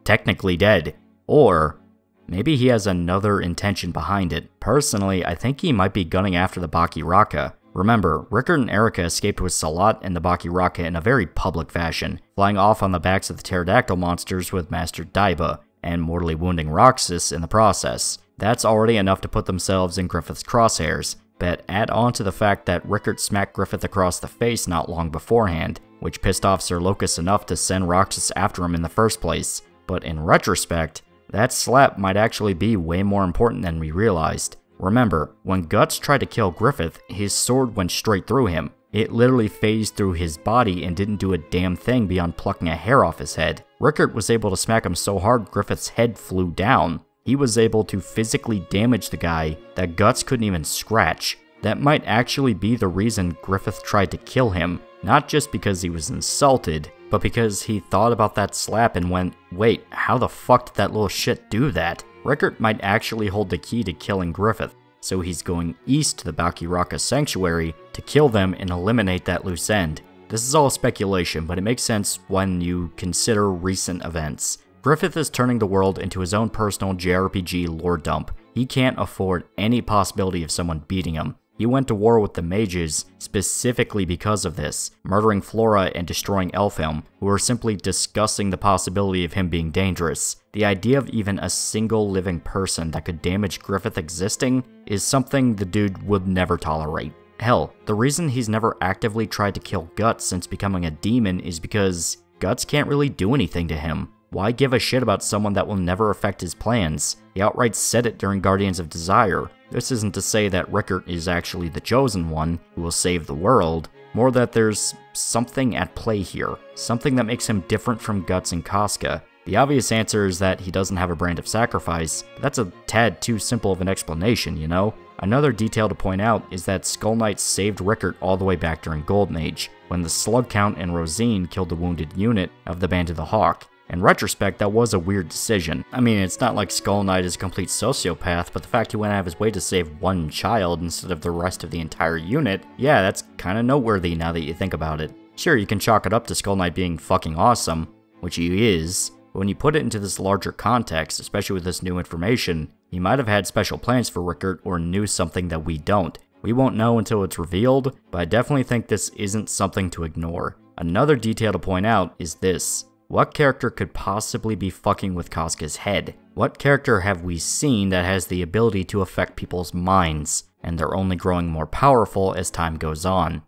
technically dead, or maybe he has another intention behind it. Personally, I think he might be gunning after the Baki Raka. Remember, Rickert and Erica escaped with Salat and the Baki Raka in a very public fashion, flying off on the backs of the pterodactyl monsters with Master Daiba, and mortally wounding Roxas in the process. That's already enough to put themselves in Griffith's crosshairs, but add on to the fact that Rickert smacked Griffith across the face not long beforehand, which pissed off Sir Locus enough to send Roxas after him in the first place. But in retrospect, that slap might actually be way more important than we realized. Remember, when Guts tried to kill Griffith, his sword went straight through him. It literally phased through his body and didn't do a damn thing beyond plucking a hair off his head. Rickert was able to smack him so hard Griffith's head flew down. He was able to physically damage the guy that Guts couldn't even scratch. That might actually be the reason Griffith tried to kill him, not just because he was insulted, but because he thought about that slap and went, wait, how the fuck did that little shit do that? Rickert might actually hold the key to killing Griffith, so he's going east to the Baki Raka Sanctuary to kill them and eliminate that loose end. This is all speculation, but it makes sense when you consider recent events. Griffith is turning the world into his own personal JRPG lore dump. He can't afford any possibility of someone beating him. He went to war with the mages specifically because of this, murdering Flora and destroying Elfhelm, who were simply discussing the possibility of him being dangerous. The idea of even a single living person that could damage Griffith existing is something the dude would never tolerate. Hell, the reason he's never actively tried to kill Guts since becoming a demon is because Guts can't really do anything to him. Why give a shit about someone that will never affect his plans? He outright said it during Guardians of Desire. This isn't to say that Rickert is actually the chosen one who will save the world, more that there's something at play here, something that makes him different from Guts and Casca. The obvious answer is that he doesn't have a brand of sacrifice, but that's a tad too simple of an explanation, you know? Another detail to point out is that Skull Knight saved Rickert all the way back during Golden Age, when the Slug Count and Rosine killed the wounded unit of the Band of the Hawk. In retrospect, that was a weird decision. I mean, it's not like Skull Knight is a complete sociopath, but the fact he went out of his way to save one child instead of the rest of the entire unit, yeah, that's kinda noteworthy now that you think about it. Sure, you can chalk it up to Skull Knight being fucking awesome, which he is, but when you put it into this larger context, especially with this new information, he might have had special plans for Rickert or knew something that we don't. We won't know until it's revealed, but I definitely think this isn't something to ignore. Another detail to point out is this. What character could possibly be fucking with Casca's head? What character have we seen that has the ability to affect people's minds, and they're only growing more powerful as time goes on?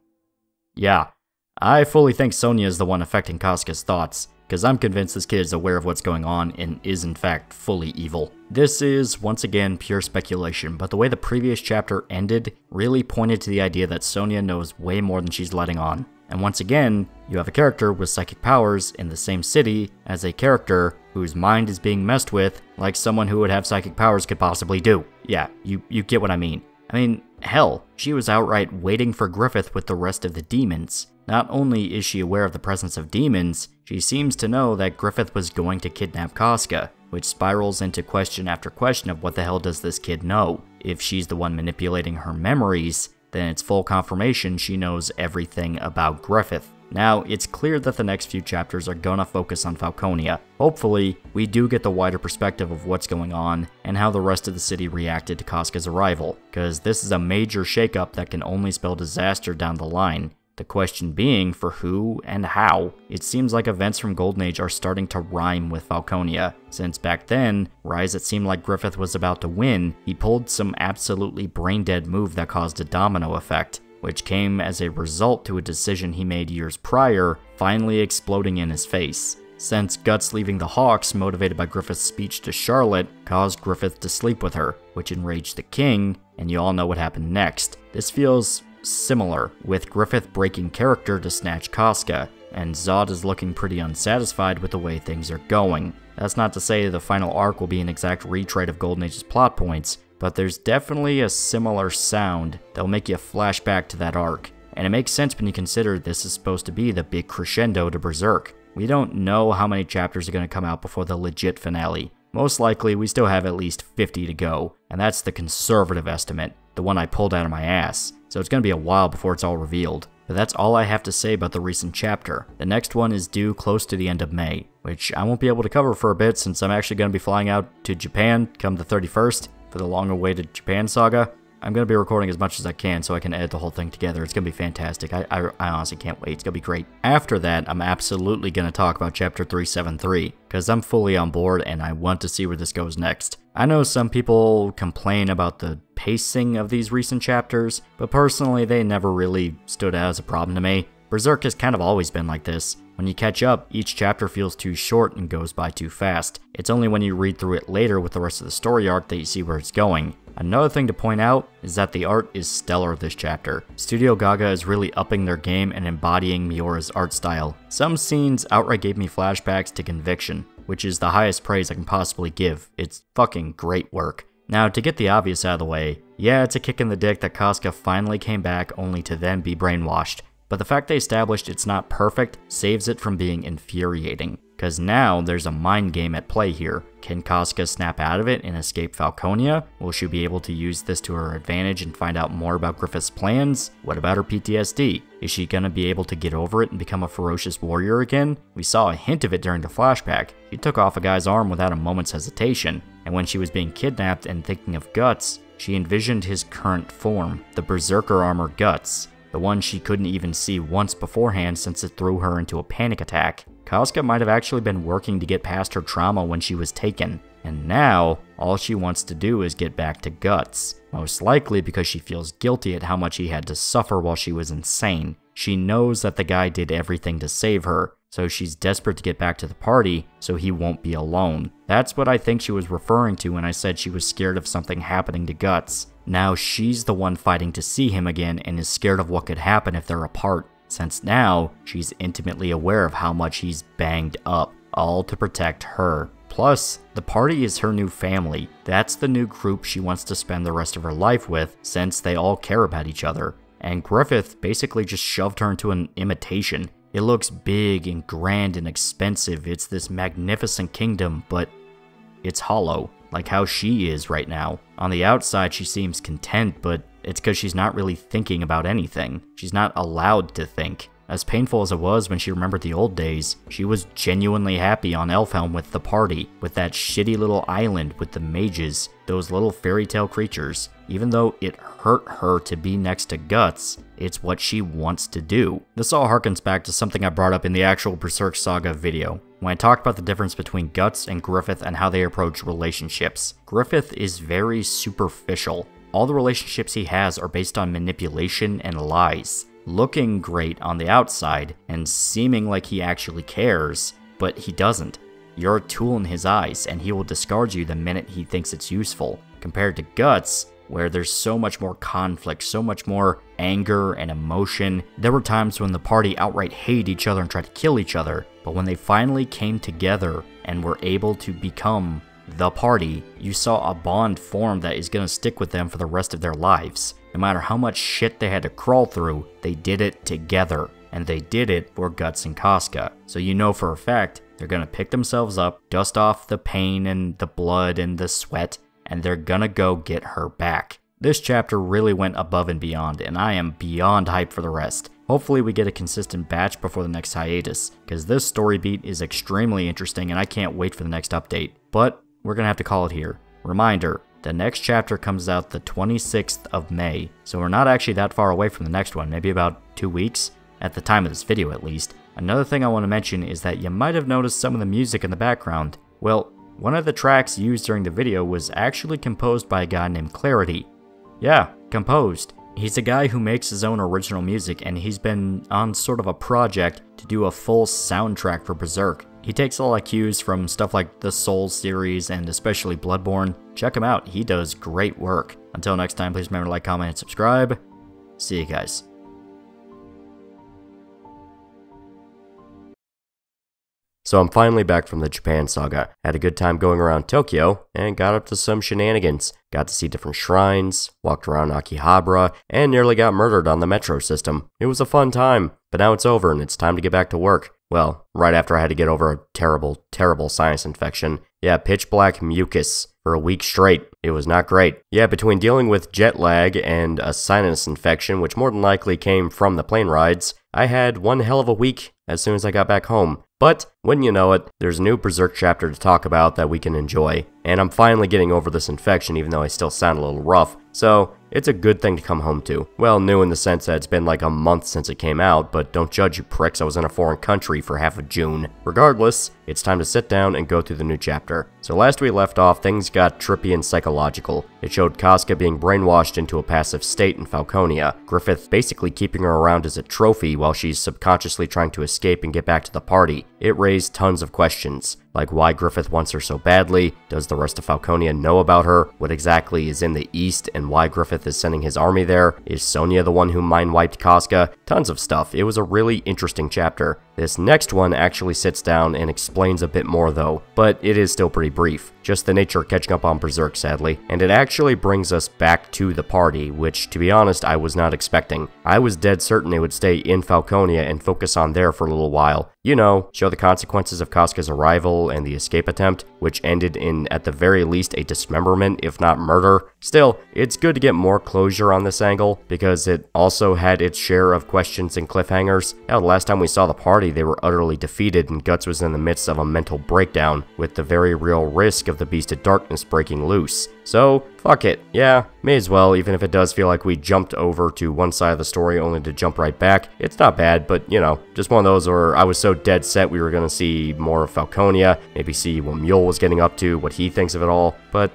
Yeah, I fully think Sonya is the one affecting Casca's thoughts, because I'm convinced this kid is aware of what's going on and is in fact fully evil. This is, once again, pure speculation, but the way the previous chapter ended really pointed to the idea that Sonya knows way more than she's letting on. And once again, you have a character with psychic powers in the same city as a character whose mind is being messed with like someone who would have psychic powers could possibly do. Yeah, you get what I mean. Hell, she was outright waiting for Griffith with the rest of the demons. Not only is she aware of the presence of demons, she seems to know that Griffith was going to kidnap Casca, which spirals into question after question of what the hell does this kid know. If she's the one manipulating her memories, then it's full confirmation she knows everything about Griffith. Now, it's clear that the next few chapters are gonna focus on Falconia. Hopefully, we do get the wider perspective of what's going on and how the rest of the city reacted to Casca's arrival, because this is a major shakeup that can only spell disaster down the line. The question being, for who and how? It seems like events from Golden Age are starting to rhyme with Falconia, since back then, as it seemed like Griffith was about to win, he pulled some absolutely brain-dead move that caused a domino effect, which came as a result to a decision he made years prior, finally exploding in his face. Since Guts leaving the Hawks, motivated by Griffith's speech to Charlotte, caused Griffith to sleep with her, which enraged the king, and you all know what happened next. This feels similar, with Griffith breaking character to snatch Casca, and Zod is looking pretty unsatisfied with the way things are going. That's not to say the final arc will be an exact retread of Golden Age's plot points, but there's definitely a similar sound that'll make you flash back to that arc, and it makes sense when you consider this is supposed to be the big crescendo to Berserk. We don't know how many chapters are going to come out before the legit finale. Most likely, we still have at least 50 to go, and that's the conservative estimate, the one I pulled out of my ass. So it's going to be a while before it's all revealed. But that's all I have to say about the recent chapter. The next one is due close to the end of May, which I won't be able to cover for a bit since I'm actually going to be flying out to Japan come the 31st for the long-awaited Japan saga. I'm going to be recording as much as I can so I can edit the whole thing together. It's going to be fantastic. I honestly can't wait. It's going to be great. After that, I'm absolutely going to talk about Chapter 373, because I'm fully on board and I want to see where this goes next. I know some people complain about the pacing of these recent chapters, but personally, they never really stood out as a problem to me. Berserk has kind of always been like this. When you catch up, each chapter feels too short and goes by too fast. It's only when you read through it later with the rest of the story arc that you see where it's going. Another thing to point out is that the art is stellar this chapter. Studio Gaga is really upping their game and embodying Miura's art style. Some scenes outright gave me flashbacks to Conviction, which is the highest praise I can possibly give. It's fucking great work. Now, to get the obvious out of the way, yeah, it's a kick in the dick that Casca finally came back only to then be brainwashed. But the fact they established it's not perfect saves it from being infuriating. Because now there's a mind game at play here. Can Casca snap out of it and escape Falconia? Will she be able to use this to her advantage and find out more about Griffith's plans? What about her PTSD? Is she gonna be able to get over it and become a ferocious warrior again? We saw a hint of it during the flashback. She took off a guy's arm without a moment's hesitation. And when she was being kidnapped and thinking of Guts, she envisioned his current form, the Berserker armor Guts. The one she couldn't even see once beforehand since it threw her into a panic attack. Casca might have actually been working to get past her trauma when she was taken, and now, all she wants to do is get back to Guts. Most likely because she feels guilty at how much he had to suffer while she was insane. She knows that the guy did everything to save her, so she's desperate to get back to the party so he won't be alone. That's what I think she was referring to when I said she was scared of something happening to Guts. Now she's the one fighting to see him again and is scared of what could happen if they're apart, since now she's intimately aware of how much he's banged up, all to protect her. Plus, the party is her new family. That's the new group she wants to spend the rest of her life with, since they all care about each other. And Griffith basically just shoved her into an imitation. It looks big and grand and expensive. It's this magnificent kingdom, but it's hollow, like how she is right now. On the outside, she seems content, but it's because she's not really thinking about anything. She's not allowed to think. As painful as it was when she remembered the old days, she was genuinely happy on Elfhelm with the party, with that shitty little island with the mages, those little fairy tale creatures. Even though it hurt her to be next to Guts, it's what she wants to do. This all harkens back to something I brought up in the actual Berserk Saga video. when I talked about the difference between Guts and Griffith and how they approach relationships. Griffith is very superficial. All the relationships he has are based on manipulation and lies, looking great on the outside and seeming like he actually cares, but he doesn't. You're a tool in his eyes, and he will discard you the minute he thinks it's useful, compared to Guts, where there's so much more conflict, so much more anger and emotion. There were times when the party outright hated each other and tried to kill each other, but when they finally came together and were able to become the party, you saw a bond form that is going to stick with them for the rest of their lives. No matter how much shit they had to crawl through, they did it together, and they did it for Guts and Casca. So you know for a fact, they're going to pick themselves up, dust off the pain and the blood and the sweat, and they're gonna go get her back. This chapter really went above and beyond, and I am beyond hyped for the rest. Hopefully we get a consistent batch before the next hiatus, because this story beat is extremely interesting and I can't wait for the next update. But we're gonna have to call it here. Reminder, the next chapter comes out the 26th of May, so we're not actually that far away from the next one, maybe about 2 weeks, at the time of this video at least. Another thing I want to mention is that you might have noticed some of the music in the background. Well, one of the tracks used during the video was actually composed by a guy named Clarity. Yeah, composed. He's a guy who makes his own original music, and he's been on sort of a project to do a full soundtrack for Berserk. He takes a lot of cues from stuff like the Souls series and especially Bloodborne. Check him out, he does great work. Until next time, please remember to like, comment, and subscribe. See you guys. So I'm finally back from the Japan saga. Had a good time going around Tokyo, and got up to some shenanigans. Got to see different shrines, walked around Akihabara, and nearly got murdered on the metro system. It was a fun time, but now it's over and it's time to get back to work. Well, right after I had to get over a terrible, terrible sinus infection. Yeah, pitch black mucus for a week straight. It was not great. Yeah, between dealing with jet lag and a sinus infection, which more than likely came from the plane rides, I had one hell of a week as soon as I got back home. But, wouldn't you know it, there's a new Berserk chapter to talk about that we can enjoy. And I'm finally getting over this infection, even though I still sound a little rough. So, it's a good thing to come home to. Well, new in the sense that it's been like a month since it came out, but don't judge, you pricks, I was in a foreign country for half of June. Regardless, it's time to sit down and go through the new chapter. So last we left off, things got trippy and psychological. It showed Casca being brainwashed into a passive state in Falconia, Griffith basically keeping her around as a trophy while she's subconsciously trying to escape and get back to the party. It raised tons of questions, like why Griffith wants her so badly, does the rest of Falconia know about her, what exactly is in the east and why Griffith is sending his army there, is Sonia the one who mind-wiped Casca, tons of stuff. It was a really interesting chapter. This next one actually sits down and explains a bit more though, but it is still pretty brief. Just the nature of catching up on Berserk, sadly. And it actually brings us back to the party, which, to be honest, I was not expecting. I was dead certain they would stay in Falconia and focus on there for a little while. You know, show the consequences of Casca's arrival and the escape attempt, which ended in, at the very least, a dismemberment, if not murder. Still, it's good to get more closure on this angle, because it also had its share of questions and cliffhangers. Hell, the last time we saw the party, they were utterly defeated, and Guts was in the midst of a mental breakdown, with the very real risk of the Beast of Darkness breaking loose. So, fuck it. Yeah, may as well, even if it does feel like we jumped over to one side of the story only to jump right back. It's not bad, but, you know, just one of those where I was so dead set we were gonna see more of Falconia, maybe see what Mule was getting up to, what he thinks of it all, but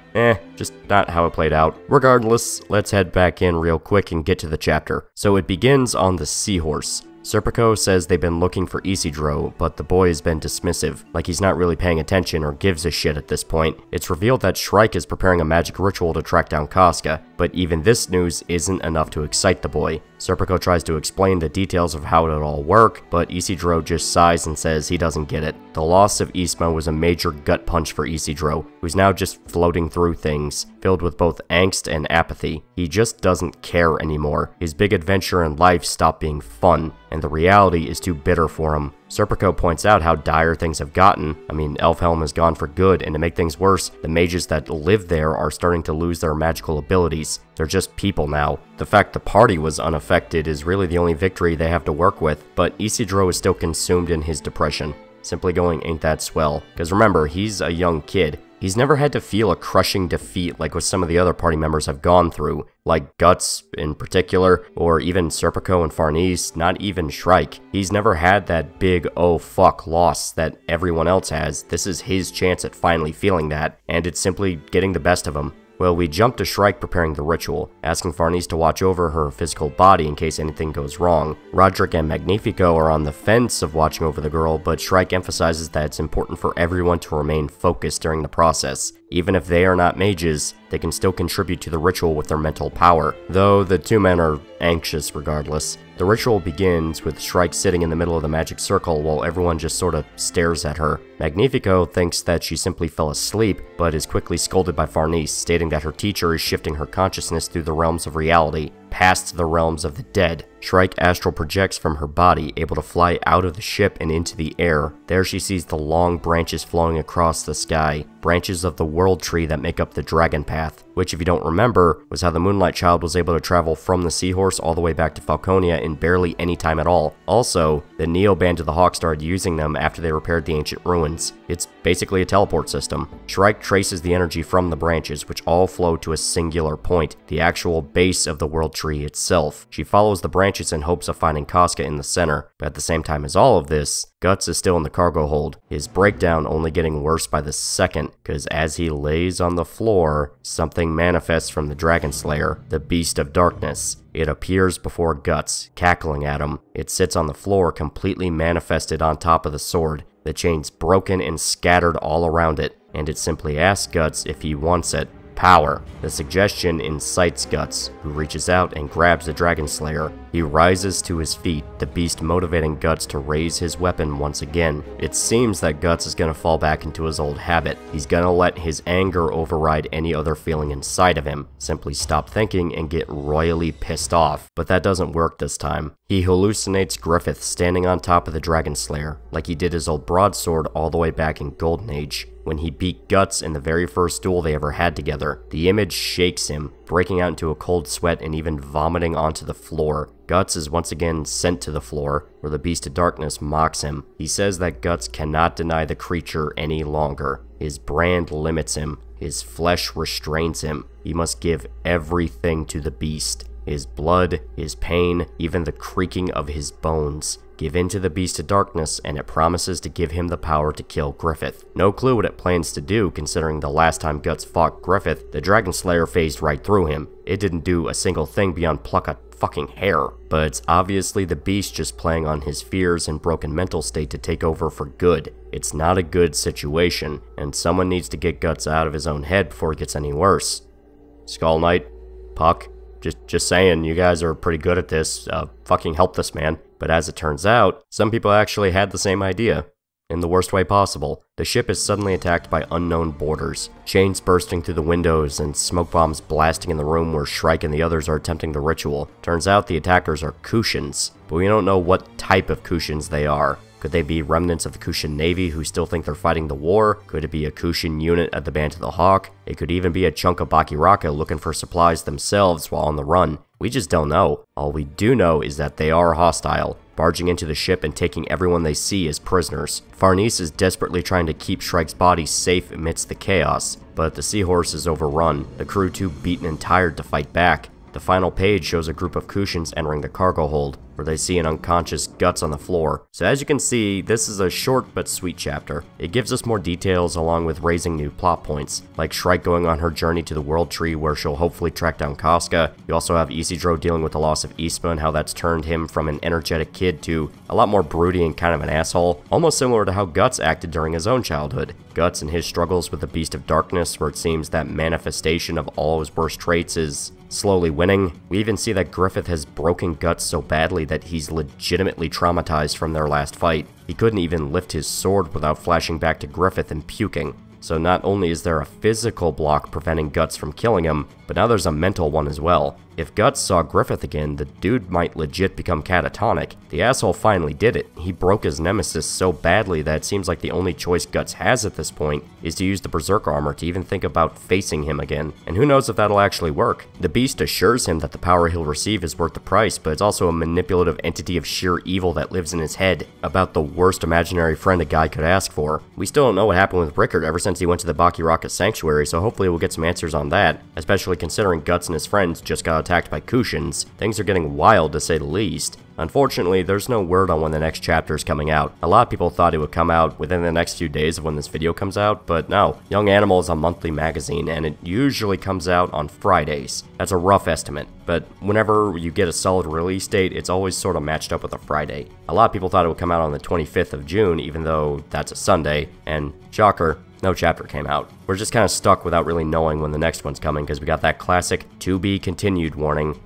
just not how it played out. Regardless, let's head back in real quick and get to the chapter. So it begins on the Seahorse. Serpico says they've been looking for Isidro, but the boy has been dismissive, like he's not really paying attention or gives a shit at this point. It's revealed that Shrike is preparing a magic ritual to track down Casca, but even this news isn't enough to excite the boy. Serpico tries to explain the details of how it'll all work, but Isidro just sighs and says he doesn't get it. The loss of Isma was a major gut punch for Isidro, who's now just floating through things, filled with both angst and apathy. He just doesn't care anymore. His big adventure in life stopped being fun, and the reality is too bitter for him. Serpico points out how dire things have gotten. I mean, Elfhelm is gone for good, and to make things worse, the mages that live there are starting to lose their magical abilities. They're just people now. The fact the party was unaffected is really the only victory they have to work with, but Isidro is still consumed in his depression. Simply going ain't that swell. Because remember, he's a young kid. He's never had to feel a crushing defeat like what some of the other party members have gone through, like Guts in particular, or even Serpico and Farnese, not even Shrike. He's never had that big oh fuck loss that everyone else has. This is his chance at finally feeling that, and it's simply getting the best of him. Well, we jump to Shrike preparing the ritual, asking Farnese to watch over her physical body in case anything goes wrong. Roderick and Magnifico are on the fence of watching over the girl, but Shrike emphasizes that it's important for everyone to remain focused during the process. Even if they are not mages, they can still contribute to the ritual with their mental power, though the two men are anxious regardless. The ritual begins with Shrike sitting in the middle of the magic circle while everyone just sort of stares at her. Magnifico thinks that she simply fell asleep, but is quickly scolded by Farnese, stating that her teacher is shifting her consciousness through the realms of reality, past the realms of the dead. Shrike astral projects from her body, able to fly out of the ship and into the air. There she sees the long branches flowing across the sky, branches of the world tree that make up the dragon path, which if you don't remember, was how the Moonlight Child was able to travel from the Seahorse all the way back to Falconia in barely any time at all. Also, the Neo Band of the Hawk started using them after they repaired the ancient ruins. It's basically a teleport system. Shrike traces the energy from the branches, which all flow to a singular point, the actual base of the world tree itself. She follows the branches in hopes of finding Casca in the center, but at the same time as all of this, Guts is still in the cargo hold, his breakdown only getting worse by the second, because as he lays on the floor, something manifests from the Dragon Slayer, the Beast of Darkness. It appears before Guts, cackling at him. It sits on the floor, completely manifested on top of the sword, the chains broken and scattered all around it, and it simply asks Guts if he wants it. Power. The suggestion incites Guts, who reaches out and grabs the Dragon Slayer. He rises to his feet, the beast motivating Guts to raise his weapon once again. It seems that Guts is gonna fall back into his old habit. He's gonna let his anger override any other feeling inside of him, simply stop thinking and get royally pissed off. But that doesn't work this time. He hallucinates Griffith standing on top of the Dragon Slayer, like he did his old broadsword all the way back in Golden Age, when he beat Guts in the very first duel they ever had together. The image shakes him, breaking out into a cold sweat and even vomiting onto the floor. Guts is once again sent to the floor, where the Beast of Darkness mocks him. He says that Guts cannot deny the creature any longer. His brand limits him. His flesh restrains him. He must give everything to the beast. His blood, his pain, even the creaking of his bones. Give in to the Beast of Darkness, and it promises to give him the power to kill Griffith. No clue what it plans to do, considering the last time Guts fought Griffith, the Dragon Slayer phased right through him. It didn't do a single thing beyond pluck a fucking hair. But it's obviously the beast just playing on his fears and broken mental state to take over for good. It's not a good situation, and someone needs to get Guts out of his own head before it gets any worse. Skull Knight, Puck, just saying, you guys are pretty good at this. Fucking help this man. But as it turns out, some people actually had the same idea. In the worst way possible. The ship is suddenly attacked by unknown boarders. Chains bursting through the windows and smoke bombs blasting in the room where Shrike and the others are attempting the ritual. Turns out the attackers are Kushans, but we don't know what type of Kushans they are. Could they be remnants of the Kushan Navy who still think they're fighting the war? Could it be a Kushan unit at the Band of the Hawk? It could even be a chunk of Bakiraka looking for supplies themselves while on the run. We just don't know. All we do know is that they are hostile, barging into the ship and taking everyone they see as prisoners. Farnese is desperately trying to keep Shrike's body safe amidst the chaos, but the Seahorse is overrun, the crew too beaten and tired to fight back. The final page shows a group of Kushans entering the cargo hold, where they see an unconscious Guts on the floor. So as you can see, this is a short but sweet chapter. It gives us more details along with raising new plot points, like Shrike going on her journey to the World Tree where she'll hopefully track down Casca. You also have Isidro dealing with the loss of Isma and how that's turned him from an energetic kid to a lot more broody and kind of an asshole, almost similar to how Guts acted during his own childhood. Guts and his struggles with the Beast of Darkness, where it seems that manifestation of all his worst traits is slowly winning. We even see that Griffith has broken Guts so badly that he's legitimately traumatized from their last fight. He couldn't even lift his sword without flashing back to Griffith and puking. So not only is there a physical block preventing Guts from killing him, but now there's a mental one as well. If Guts saw Griffith again, the dude might legit become catatonic. The asshole finally did it. He broke his nemesis so badly that it seems like the only choice Guts has at this point is to use the Berserk armor to even think about facing him again. And who knows if that'll actually work. The beast assures him that the power he'll receive is worth the price, but it's also a manipulative entity of sheer evil that lives in his head, about the worst imaginary friend a guy could ask for. We still don't know what happened with Rickard ever since he went to the Bakiraka Sanctuary, so hopefully we'll get some answers on that, especially considering Guts and his friends just got attacked by Kushins. Things are getting wild to say the least. Unfortunately, there's no word on when the next chapter is coming out. A lot of people thought it would come out within the next few days of when this video comes out, but no. Young Animal is a monthly magazine, and it usually comes out on Fridays. That's a rough estimate, but whenever you get a solid release date, it's always sort of matched up with a Friday. A lot of people thought it would come out on the 25th of June, even though that's a Sunday, and shocker, no chapter came out. We're just kind of stuck without really knowing when the next one's coming, because we got that classic to be continued warning.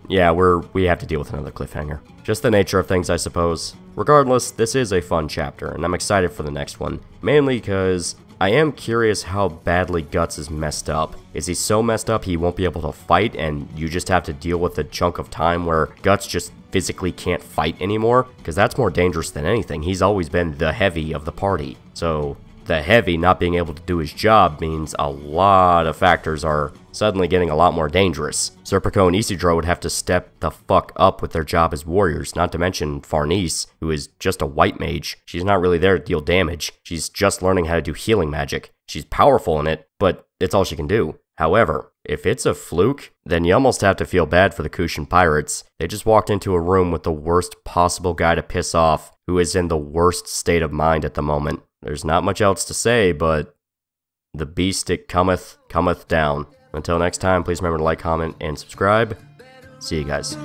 Yeah, we have to deal with another cliffhanger. Just the nature of things, I suppose. Regardless, this is a fun chapter, and I'm excited for the next one. Mainly because I am curious how badly Guts is messed up. Is he so messed up he won't be able to fight, and you just have to deal with a chunk of time where Guts just physically can't fight anymore? Because that's more dangerous than anything. He's always been the heavy of the party. So the heavy not being able to do his job means a lot of factors are suddenly getting a lot more dangerous. Serpico and Isidro would have to step the fuck up with their job as warriors, not to mention Farnese, who is just a white mage. She's not really there to deal damage. She's just learning how to do healing magic. She's powerful in it, but it's all she can do. However, if it's a fluke, then you almost have to feel bad for the Kushan pirates. They just walked into a room with the worst possible guy to piss off, who is in the worst state of mind at the moment. There's not much else to say, but the beast it cometh down. Until next time, please remember to like, comment, and subscribe. See you guys.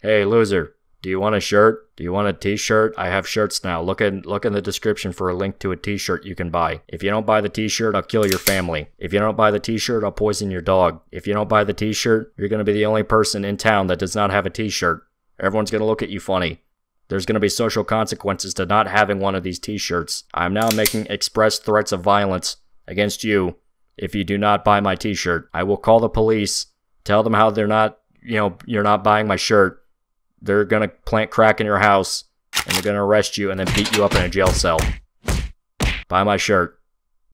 Hey, loser, do you want a shirt? Do you want a t-shirt? I have shirts now. Look in the description for a link to a t-shirt you can buy. If you don't buy the t-shirt, I'll kill your family. If you don't buy the t-shirt, I'll poison your dog. If you don't buy the t-shirt, you're going to be the only person in town that does not have a t-shirt. Everyone's going to look at you funny. There's going to be social consequences to not having one of these t-shirts. I'm now making express threats of violence against you if you do not buy my t-shirt. I will call the police, tell them how they're not, you're not buying my shirt. They're gonna plant crack in your house, and they're gonna arrest you and then beat you up in a jail cell. Buy my shirt.